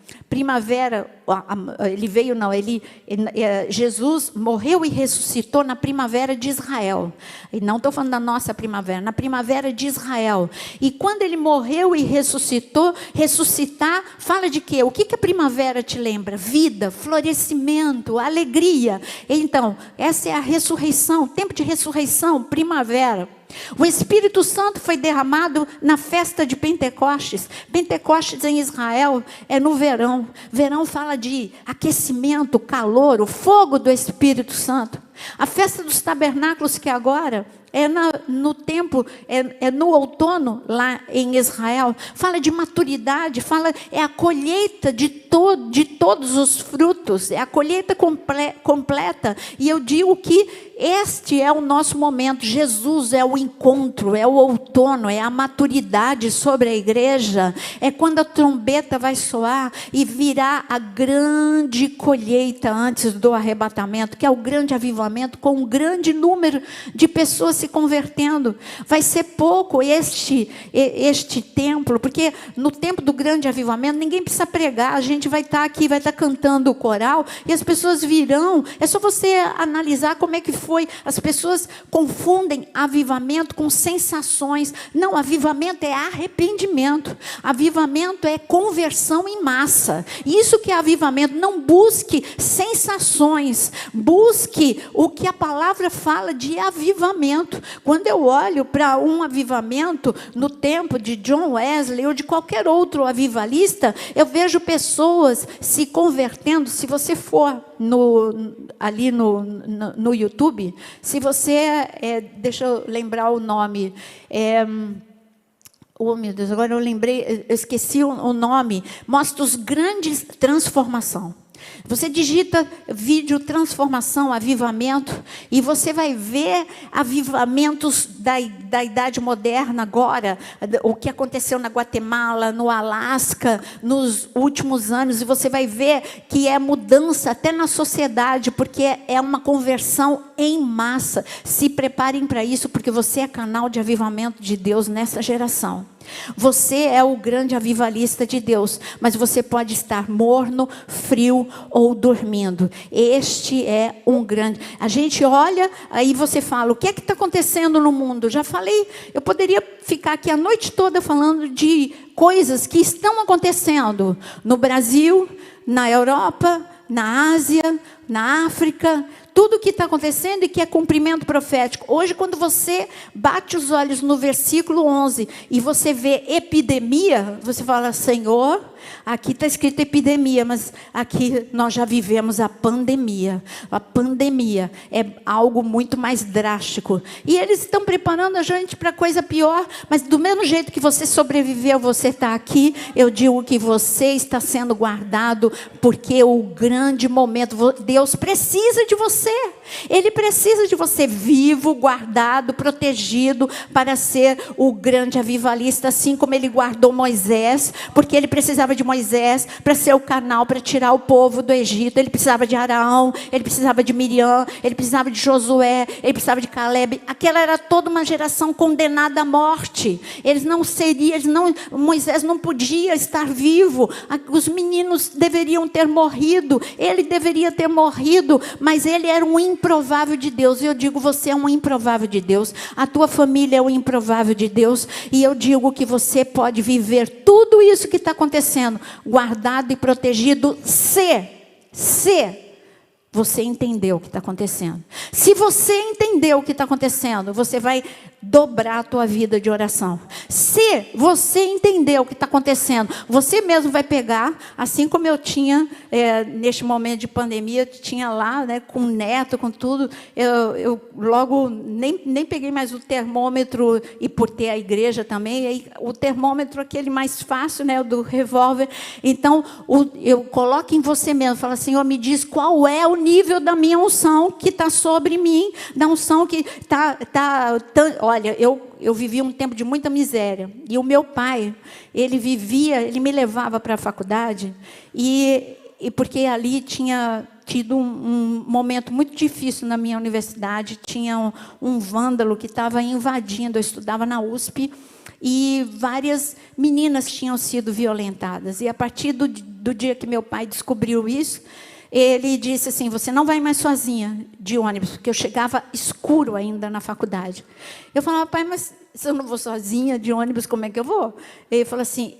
Jesus morreu e ressuscitou na primavera de Israel. E não estou falando da nossa primavera, na primavera de Israel. E quando ele morreu e ressuscitou, ressuscitar fala de quê? O que a primavera te lembra? Vida, florescimento, alegria. Então, essa é a ressurreição, tempo de ressurreição, primavera. O Espírito Santo foi derramado na festa de Pentecostes. Pentecostes em Israel é no verão. Verão fala de aquecimento, calor, o fogo do Espírito Santo. A festa dos tabernáculos, que agora é no tempo, é no outono lá em Israel, fala de maturidade, é a colheita de todos os frutos, é a colheita completa, e eu digo que este é o nosso momento. Jesus é o encontro, é o outono, é a maturidade sobre a igreja, é quando a trombeta vai soar e virá a grande colheita antes do arrebatamento, que é o grande avivamento, com um grande número de pessoas se convertendo. Vai ser pouco este templo, porque no tempo do grande avivamento ninguém precisa pregar, a gente vai estar aqui, vai estar cantando o coral e as pessoas virão. É só você analisar como é que foi. As pessoas confundem avivamento com sensações. Não, avivamento é arrependimento, avivamento é conversão em massa. Isso que é avivamento. Não busque sensações, busque o que a palavra fala de avivamento. Quando eu olho para um avivamento no tempo de John Wesley ou de qualquer outro avivalista, eu vejo pessoas se convertendo. Se você for ali no YouTube, se você, deixa eu lembrar o nome, oh meu Deus, agora eu esqueci o nome, mostra os grandes transformação. Você digita vídeo transformação, avivamento, e você vai ver avivamentos da idade moderna agora, o que aconteceu na Guatemala, no Alasca, nos últimos anos, e você vai ver que é mudança até na sociedade, porque é uma conversão em massa. Se preparem para isso, porque você é canal de avivamento de Deus nessa geração. Você é o grande avivalista de Deus, mas você pode estar morno, frio ou dormindo. Este é um grande... A gente olha, aí você fala, o que é que está acontecendo no mundo? Já falei, eu poderia ficar aqui a noite toda falando de coisas que estão acontecendo no Brasil, na Europa, na Ásia, na África. tudo o que está acontecendo e que é cumprimento profético. Hoje, quando você bate os olhos no versículo 11 e você vê epidemia, você fala, Senhor, aqui está escrito epidemia, mas aqui nós já vivemos a pandemia. A pandemia é algo muito mais drástico. E eles estão preparando a gente para coisa pior, mas do mesmo jeito que você sobreviveu, você está aqui, eu digo que você está sendo guardado, porque o grande momento, Deus precisa de você. Ele precisa de você vivo, guardado, protegido, para ser o grande avivalista, assim como ele guardou Moisés, porque ele precisava de Moisés para ser o canal para tirar o povo do Egito. Ele precisava de Arão, ele precisava de Miriam, ele precisava de Josué, ele precisava de Caleb. Aquela era toda uma geração condenada à morte. Moisés não podia estar vivo. Os meninos deveriam ter morrido. Ele deveria ter morrido, mas ele era um improvável de Deus. E eu digo, você é um improvável de Deus. A tua família é um improvável de Deus. E eu digo que você pode viver tudo isso que está acontecendo, guardado e protegido, se você entendeu o que está acontecendo. Se você entendeu o que está acontecendo, você vai dobrar a tua vida de oração. Se você entender o que está acontecendo, você mesmo vai pegar, assim como eu tinha, neste momento de pandemia, tinha lá, né, com neto, com tudo, eu logo nem peguei mais o termômetro, e por ter a igreja também, aí, o termômetro aquele mais fácil, né, o do revólver. Então, eu coloco em você mesmo, fala, Senhor, me diz qual é o nível da minha unção que está sobre mim, da unção que está... Olha, eu vivi um tempo de muita miséria. E o meu pai, ele me levava para a faculdade, e porque ali tinha tido um momento muito difícil na minha universidade. Tinha um vândalo que estava invadindo. Eu estudava na USP, e várias meninas tinham sido violentadas. E a partir do dia que meu pai descobriu isso, ele disse assim, você não vai mais sozinha de ônibus, porque eu chegava escuro ainda na faculdade. Eu falava, pai, mas se eu não vou sozinha de ônibus, como é que eu vou? Ele falou assim,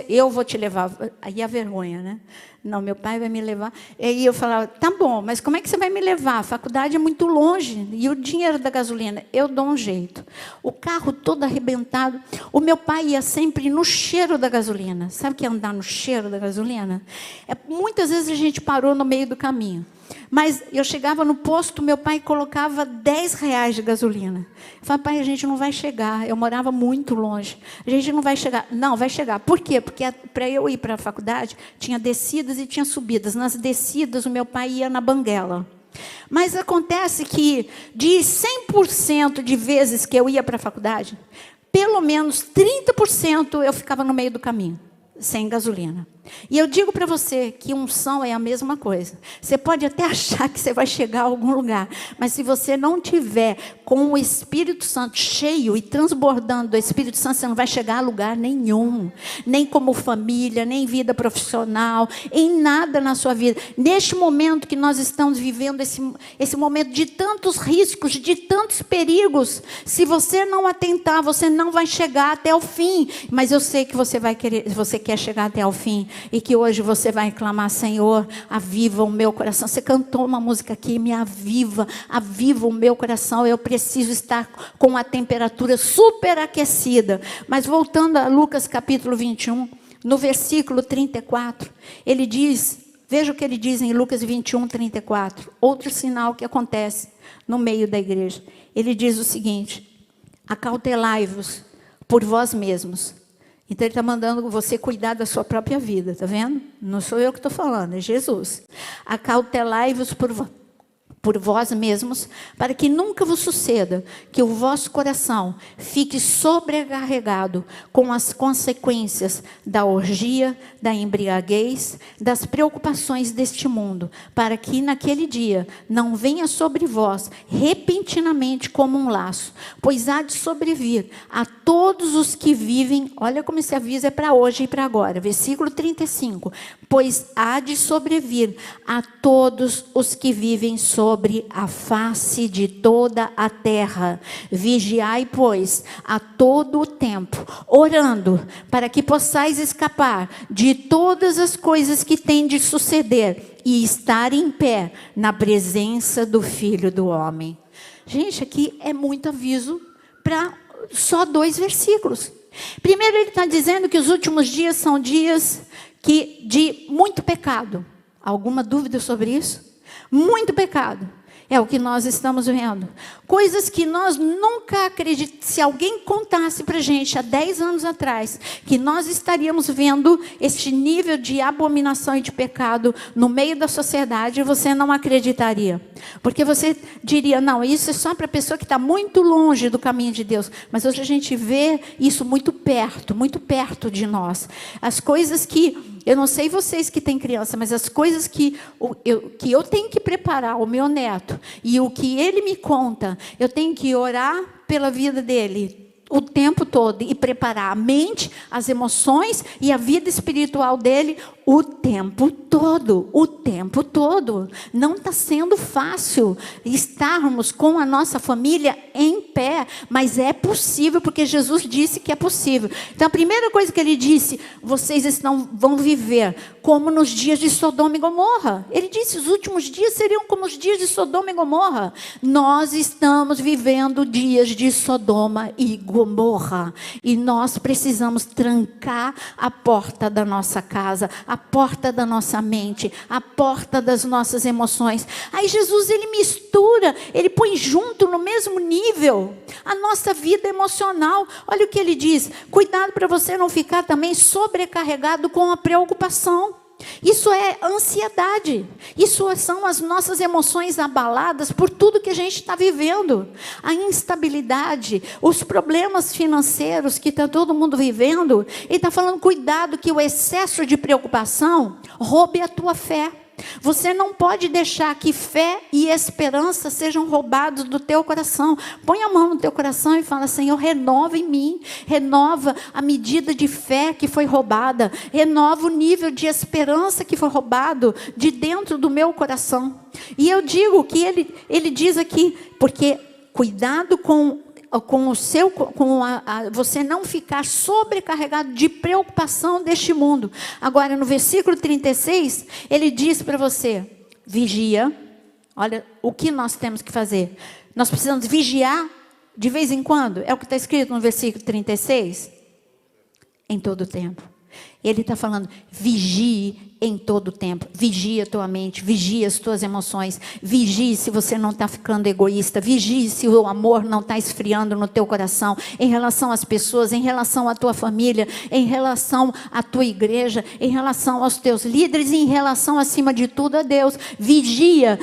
eu vou te levar. Aí a vergonha, né? Não, meu pai vai me levar. E aí eu falava, tá bom, mas como é que você vai me levar? A faculdade é muito longe. E o dinheiro da gasolina? Eu dou um jeito. O carro todo arrebentado. O meu pai ia sempre no cheiro da gasolina. Sabe o que é andar no cheiro da gasolina? Muitas vezes a gente parou no meio do caminho. Mas eu chegava no posto, meu pai colocava R$10 de gasolina. Eu falava, pai, a gente não vai chegar. Eu morava muito longe. A gente não vai chegar. Não, vai chegar. Por quê? Porque para eu ir para a faculdade, tinha descidas e tinha subidas. Nas descidas, o meu pai ia na banguela. Mas acontece que de 100% de vezes que eu ia para a faculdade, pelo menos 30% eu ficava no meio do caminho, sem gasolina. E eu digo para você que unção é a mesma coisa. Você pode até achar que você vai chegar a algum lugar, mas se você não tiver com o Espírito Santo cheio e transbordando do Espírito Santo, você não vai chegar a lugar nenhum. Nem como família, nem vida profissional, em nada na sua vida. Neste momento que nós estamos vivendo, esse momento de tantos riscos, de tantos perigos, se você não atentar, você não vai chegar até o fim. Mas eu sei que você quer chegar até o fim. E que hoje você vai clamar, Senhor, aviva o meu coração. Você cantou uma música aqui, me aviva o meu coração. Eu preciso estar com a temperatura superaquecida. Mas voltando a Lucas capítulo 21, no versículo 34, ele diz, veja o que ele diz em Lucas 21, 34. Outro sinal que acontece no meio da igreja. Ele diz o seguinte, acautelai-vos por vós mesmos. Então, ele está mandando você cuidar da sua própria vida, está vendo? Não sou eu que estou falando, é Jesus. Acautelai-vos por vós mesmos, para que nunca vos suceda que o vosso coração fique sobrecarregado com as consequências da orgia, da embriaguez, das preocupações deste mundo, para que naquele dia não venha sobre vós repentinamente como um laço, pois há de sobrevir a todos os que vivem, olha como esse aviso é para hoje e para agora, versículo 35, pois há de sobrevir a todos os que vivem sobre sobre a face de toda a terra. Vigiai, pois, a todo o tempo, orando, para que possais escapar de todas as coisas que têm de suceder e estar em pé na presença do Filho do Homem. Gente, aqui é muito aviso para só 2 versículos. Primeiro, ele está dizendo que os últimos dias são dias de muito pecado. Alguma dúvida sobre isso? Muito pecado. É o que nós estamos vendo. Coisas que nós nunca acreditamos. Se alguém contasse para a gente há 10 anos atrás que nós estaríamos vendo este nível de abominação e de pecado no meio da sociedade, você não acreditaria. Porque você diria, não, isso é só para a pessoa que está muito longe do caminho de Deus. Mas hoje a gente vê isso muito perto de nós. As coisas que... Eu não sei vocês que têm criança, mas as coisas que eu tenho que preparar o meu neto e o que ele me conta, eu tenho que orar pela vida dele o tempo todo e preparar a mente, as emoções e a vida espiritual dele o tempo todo. Não está sendo fácil estarmos com a nossa família em pé, mas é possível, porque Jesus disse que é possível. Então, a primeira coisa que ele disse, vocês vão viver como nos dias de Sodoma e Gomorra. Ele disse, os últimos dias seriam como os dias de Sodoma e Gomorra. Nós estamos vivendo dias de Sodoma e Gomorra. E nós precisamos trancar a porta da nossa casa, a porta da nossa mente, a porta das nossas emoções. Aí Jesus, ele mistura, ele põe junto no mesmo nível a nossa vida emocional. Olha o que ele diz, cuidado para você não ficar também sobrecarregado com a preocupação. Isso é ansiedade, isso são as nossas emoções abaladas por tudo que a gente está vivendo, a instabilidade, os problemas financeiros que está todo mundo vivendo. Ele está falando, cuidado que o excesso de preocupação roube a tua fé. Você não pode deixar que fé e esperança sejam roubados do teu coração. Põe a mão no teu coração e fala, Senhor, renova em mim, renova a medida de fé que foi roubada, renova o nível de esperança que foi roubado de dentro do meu coração. E eu digo que ele diz aqui, porque cuidado você não ficar sobrecarregado de preocupação deste mundo. Agora, no versículo 36, ele diz para você, vigia. Olha o que nós temos que fazer. Nós precisamos vigiar de vez em quando. É o que está escrito no versículo 36. Em todo o tempo. Ele está falando, vigie em todo o tempo. Vigie a tua mente, vigie as tuas emoções, vigie se você não está ficando egoísta, vigie se o amor não está esfriando no teu coração, em relação às pessoas, em relação à tua família, em relação à tua igreja, em relação aos teus líderes e em relação, acima de tudo, a Deus. Vigia.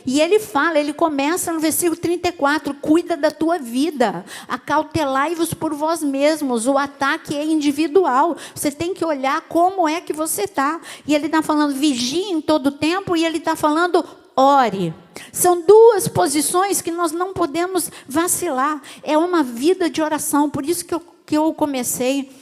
E ele começa no versículo 34, cuida da tua vida, acautelai-vos por vós mesmos, o ataque é individual, você tem que olhar como é que você está. E ele está falando vigie em todo o tempo, e ele está falando ore. São 2 posições que nós não podemos vacilar. É uma vida de oração. Por isso que eu comecei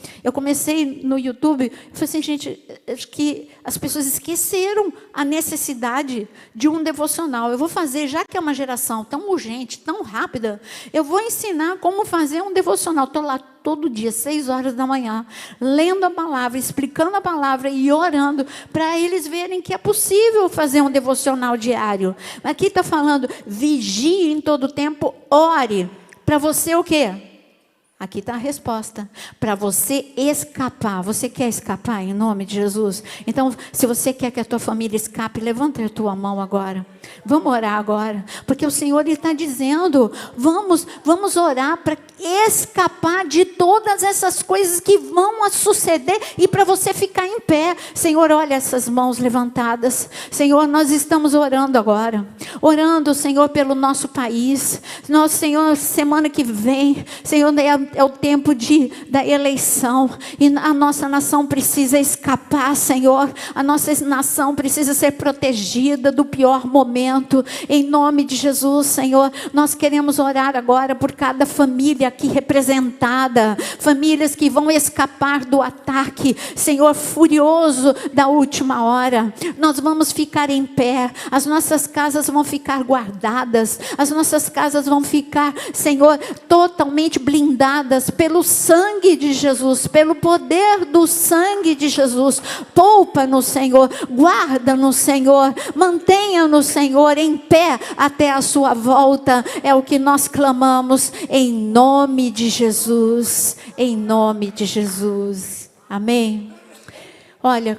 no YouTube. Eu falei assim, gente, acho que as pessoas esqueceram a necessidade de um devocional. Eu vou fazer, já que é uma geração tão urgente, tão rápida, eu vou ensinar como fazer um devocional. Estou lá todo dia, 6 horas da manhã, lendo a palavra, explicando a palavra e orando, para eles verem que é possível fazer um devocional diário. Aqui está falando, vigie em todo tempo, ore. Para você o quê? Aqui está a resposta. Para você escapar. Você quer escapar em nome de Jesus? Então, se você quer que a tua família escape, levanta a tua mão agora. Vamos orar agora. Porque o Senhor está dizendo, vamos orar para escapar de todas essas coisas que vão suceder e para você ficar em pé. Senhor, olha essas mãos levantadas. Senhor, nós estamos orando agora. Orando, Senhor, pelo nosso país. Nós, Senhor, semana que vem, Senhor, é o tempo da eleição, e a nossa nação precisa escapar, Senhor. A nossa nação precisa ser protegida do pior momento, em nome de Jesus, Senhor. Nós queremos orar agora por cada família aqui representada, famílias que vão escapar do ataque, Senhor, furioso da última hora. Nós vamos ficar em pé, as nossas casas vão ficar guardadas, as nossas casas vão ficar, Senhor, totalmente blindadas pelo sangue de Jesus, pelo poder do sangue de Jesus. Poupa-nos, Senhor, guarda-nos, Senhor, mantenha-nos, Senhor, em pé até a sua volta. É o que nós clamamos em nome de Jesus, em nome de Jesus. Amém? Olha,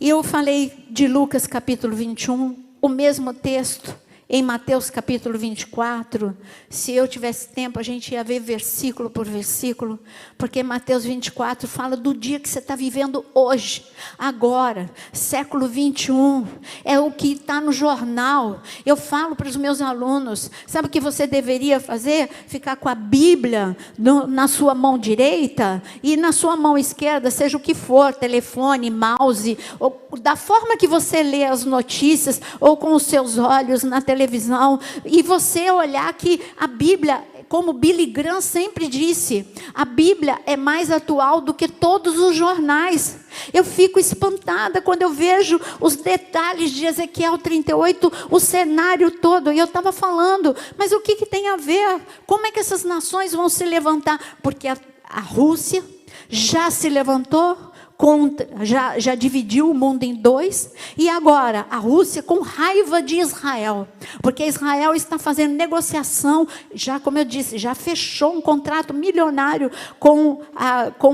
eu falei de Lucas capítulo 21, o mesmo texto em Mateus capítulo 24, se eu tivesse tempo, a gente ia ver versículo por versículo, porque Mateus 24 fala do dia que você está vivendo hoje, agora, século 21, é o que está no jornal. Eu falo para os meus alunos, sabe o que você deveria fazer? Ficar com a Bíblia na sua mão direita, e na sua mão esquerda, seja o que for, telefone, mouse, ou da forma que você lê as notícias, ou com os seus olhos na televisão, e você olhar que a Bíblia, como Billy Graham sempre disse, a Bíblia é mais atual do que todos os jornais. Eu fico espantada quando eu vejo os detalhes de Ezequiel 38, o cenário todo, e eu estava falando, mas o que tem a ver? Como é que essas nações vão se levantar? Porque a Rússia já se levantou, já dividiu o mundo em dois, e agora a Rússia com raiva de Israel, porque Israel está fazendo negociação, já, como eu disse, já fechou um contrato milionário com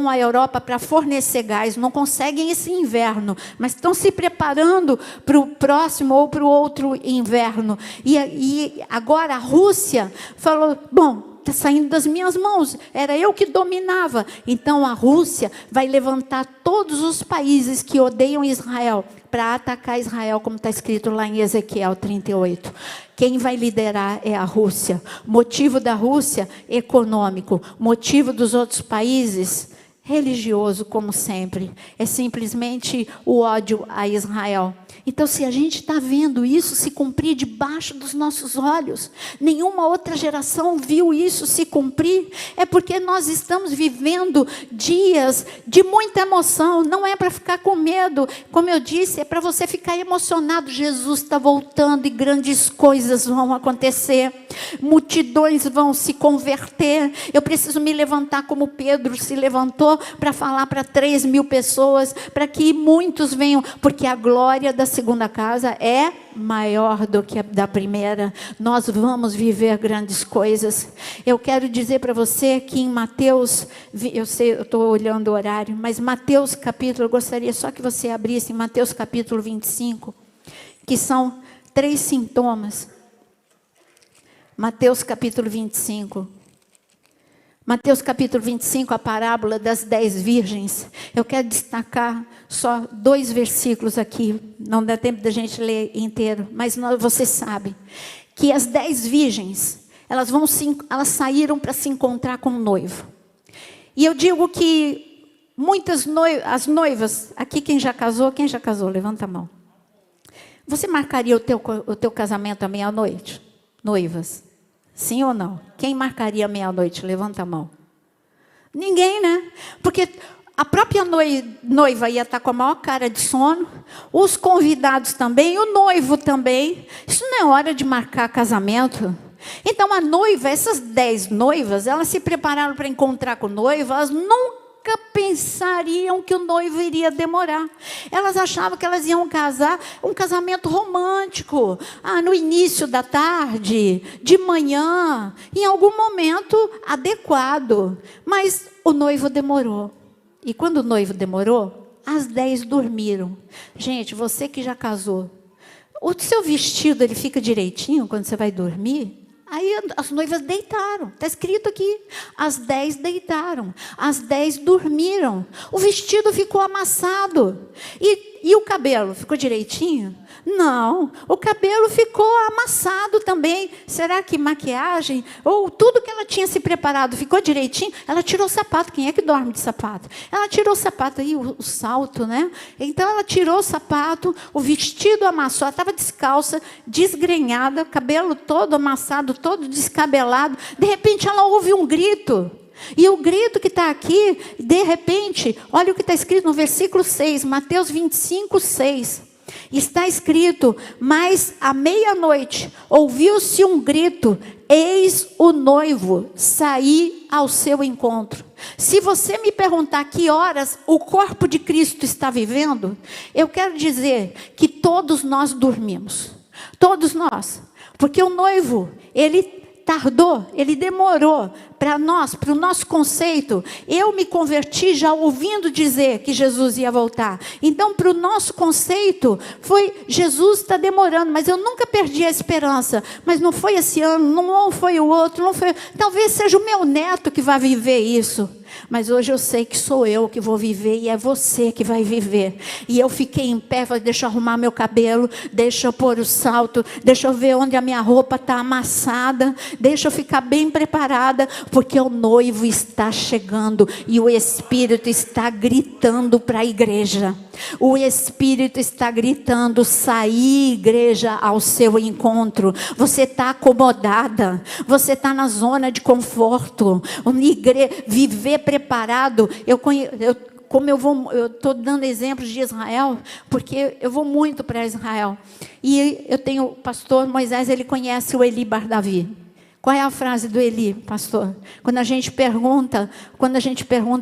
a Europa para fornecer gás. Não conseguem esse inverno, mas estão se preparando para o próximo ou para o outro inverno, e agora a Rússia falou, bom, está saindo das minhas mãos, era eu que dominava. Então a Rússia vai levantar todos os países que odeiam Israel para atacar Israel, como está escrito lá em Ezequiel 38. Quem vai liderar é a Rússia. Motivo da Rússia, econômico. Motivo dos outros países, religioso, como sempre. É simplesmente o ódio a Israel. Então, se a gente está vendo isso se cumprir debaixo dos nossos olhos, nenhuma outra geração viu isso se cumprir, é porque nós estamos vivendo dias de muita emoção. Não é para ficar com medo, como eu disse, é para você ficar emocionado. Jesus está voltando e grandes coisas vão acontecer, multidões vão se converter. Eu preciso me levantar como Pedro se levantou para falar para 3.000 pessoas, para que muitos venham, porque a glória da segunda casa é maior do que a da primeira. Nós vamos viver grandes coisas. Eu quero dizer para você que em Mateus, eu sei, eu estou olhando o horário, mas Mateus capítulo, eu gostaria só que você abrisse em Mateus capítulo 25, que são 3 sintomas. Mateus capítulo 25. Mateus capítulo 25, a parábola das 10 virgens. Eu quero destacar só 2 versículos aqui. Não dá tempo da gente ler inteiro, mas você sabe que as 10 virgens, elas saíram para se encontrar com o noivo. E eu digo que as noivas, aqui quem já casou, levanta a mão. Você marcaria o teu casamento à meia-noite? Noivas. Sim ou não? Quem marcaria meia-noite? Levanta a mão. Ninguém, né? Porque a própria noiva ia estar com a maior cara de sono, os convidados também, o noivo também. Isso não é hora de marcar casamento. Então a noiva, essas 10 noivas, elas se prepararam para encontrar com o noivo, elas nunca pensariam que o noivo iria demorar. Elas achavam que elas iam casar um casamento romântico, no início da tarde, de manhã, em algum momento adequado. Mas o noivo demorou. E quando o noivo demorou, as 10 dormiram. Gente, você que já casou, o seu vestido ele fica direitinho quando você vai dormir? Aí as noivas deitaram, está escrito aqui, as 10 deitaram, as 10 dormiram, o vestido ficou amassado, e E o cabelo, ficou direitinho? Não, o cabelo ficou amassado também. Será que maquiagem, ou tudo que ela tinha se preparado, ficou direitinho? Ela tirou o sapato, quem é que dorme de sapato? Ela tirou o sapato aí, o salto, né? Então ela tirou o sapato, o vestido amassou, ela estava descalça, desgrenhada, cabelo todo amassado, todo descabelado. De repente ela ouve um grito. E o grito que está aqui, de repente, olha o que está escrito no versículo 6, Mateus 25, 6. Está escrito: mas à meia-noite ouviu-se um grito, eis o noivo sair ao seu encontro. Se você me perguntar que horas o corpo de Cristo está vivendo, eu quero dizer que todos nós dormimos. Todos nós. Porque o noivo, ele tardou, ele demorou para nós, para o nosso conceito. Eu me converti já ouvindo dizer que Jesus ia voltar. Então, para o nosso conceito, foi Jesus está demorando, mas eu nunca perdi a esperança. Mas não foi esse ano, não foi o outro, não foi. Talvez seja o meu neto que vai viver isso. Mas hoje eu sei que sou eu que vou viver e é você que vai viver. E eu fiquei em pé, falei, deixa eu arrumar meu cabelo, deixa eu pôr o salto, deixa eu ver onde a minha roupa está amassada, deixa eu ficar bem preparada, porque o noivo está chegando e o Espírito está gritando para a igreja. O Espírito está gritando: sair, igreja, ao seu encontro. Você está acomodada, você está na zona de conforto. Viver preparado. Eu estou dando exemplos de Israel, porque eu vou muito para Israel. E eu tenho o pastor Moisés, ele conhece o Eli Bar Davi. Qual é a frase do Eli, pastor? Quando a gente pergunta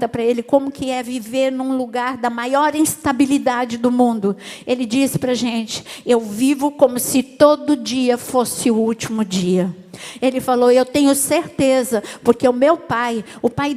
para ele como que é viver num lugar da maior instabilidade do mundo, ele disse para a gente: eu vivo como se todo dia fosse o último dia. Ele falou: eu tenho certeza, porque o pai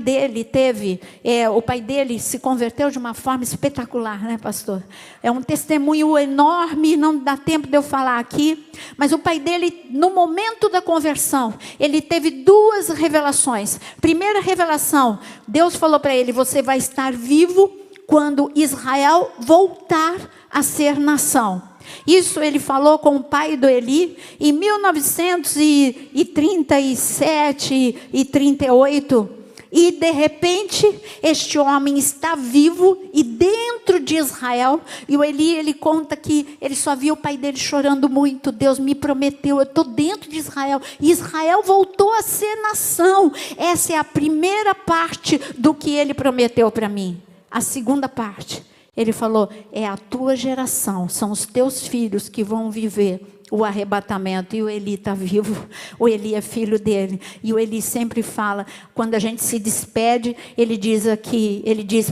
dele se converteu de uma forma espetacular, né, pastor? É um testemunho enorme, não dá tempo de eu falar aqui, mas o pai dele, no momento da conversão, ele teve duas revelações. Primeira revelação, Deus falou para ele: você vai estar vivo quando Israel voltar a ser nação. Isso ele falou com o pai do Eli em 1937 e 38. E de repente este homem está vivo e dentro de Israel. E o Eli, ele conta que ele só viu o pai dele chorando muito. Deus me prometeu, eu estou dentro de Israel. E Israel voltou a ser nação. Essa é a primeira parte do que ele prometeu para mim. A segunda parte, ele falou: é a tua geração, são os teus filhos que vão viver o arrebatamento. E o Eli está vivo, o Eli é filho dele. E o Eli sempre fala, quando a gente se despede, ele diz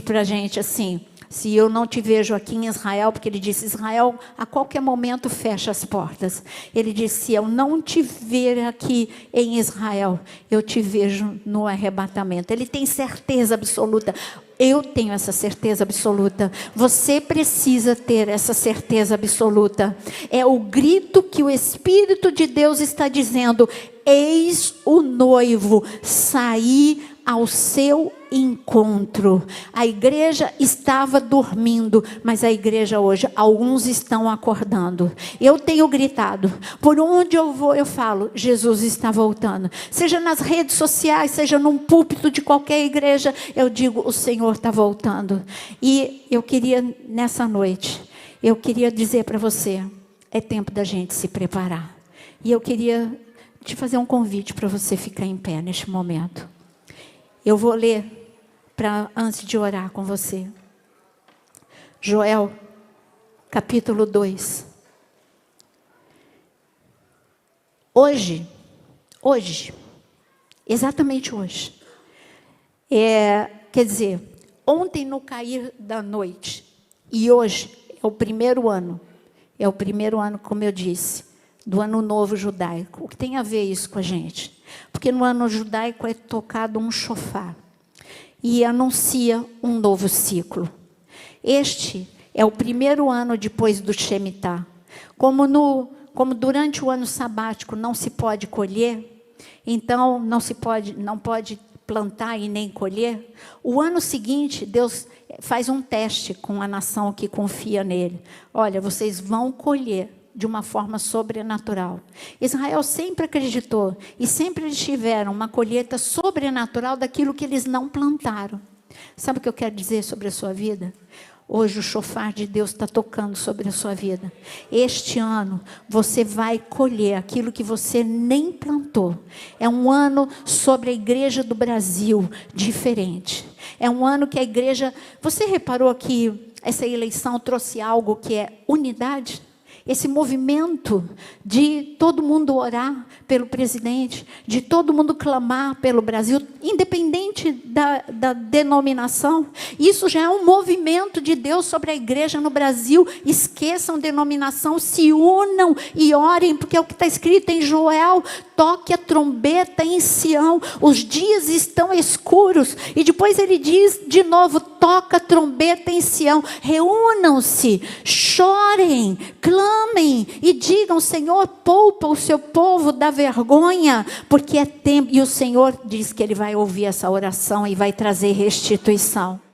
para a gente assim: se eu não te vejo aqui em Israel, porque ele disse, Israel a qualquer momento fecha as portas. Ele disse: se eu não te ver aqui em Israel, eu te vejo no arrebatamento. Ele tem certeza absoluta. Eu tenho essa certeza absoluta. Você precisa ter essa certeza absoluta. É o grito que o Espírito de Deus está dizendo: eis o noivo sair ao seu encontro. A igreja estava dormindo, mas a igreja hoje, alguns estão acordando. Eu tenho gritado, por onde eu vou eu falo, Jesus está voltando. Seja nas redes sociais, seja num púlpito de qualquer igreja, eu digo, o Senhor está voltando. E eu queria, nessa noite, eu queria dizer para você, é tempo da gente se preparar. E eu queria te fazer um convite para você ficar em pé neste momento. Eu vou ler antes de orar com você. Joel, capítulo 2. Hoje, exatamente hoje. Quer dizer, ontem no cair da noite e hoje é o primeiro ano. É o primeiro ano, como eu disse, do ano novo judaico. O que tem a ver isso com a gente? Porque no ano judaico é tocado um shofar e anuncia um novo ciclo. Este é o primeiro ano depois do Shemitah. Como durante o ano sabático não se pode colher, então não pode plantar e nem colher, o ano seguinte Deus faz um teste com a nação que confia nele. Olha, vocês vão colher de uma forma sobrenatural. Israel sempre acreditou e sempre eles tiveram uma colheita sobrenatural daquilo que eles não plantaram. Sabe o que eu quero dizer sobre a sua vida? Hoje o chofar de Deus está tocando sobre a sua vida. Este ano você vai colher aquilo que você nem plantou. É um ano sobre a igreja do Brasil diferente. É um ano que a igreja... Você reparou que essa eleição trouxe algo que é unidade? Esse movimento de todo mundo orar pelo presidente, de todo mundo clamar pelo Brasil, independente da denominação, isso já é um movimento de Deus sobre a igreja no Brasil. Esqueçam denominação, se unam e orem, porque é o que está escrito em Joel: toque a trombeta em Sião, os dias estão escuros. E depois ele diz de novo: toca a trombeta em Sião, reúnam-se, chorem, clamem e digam: Senhor, poupa o seu povo da vergonha, porque é tempo. E o Senhor diz que Ele vai ouvir essa oração e vai trazer restituição.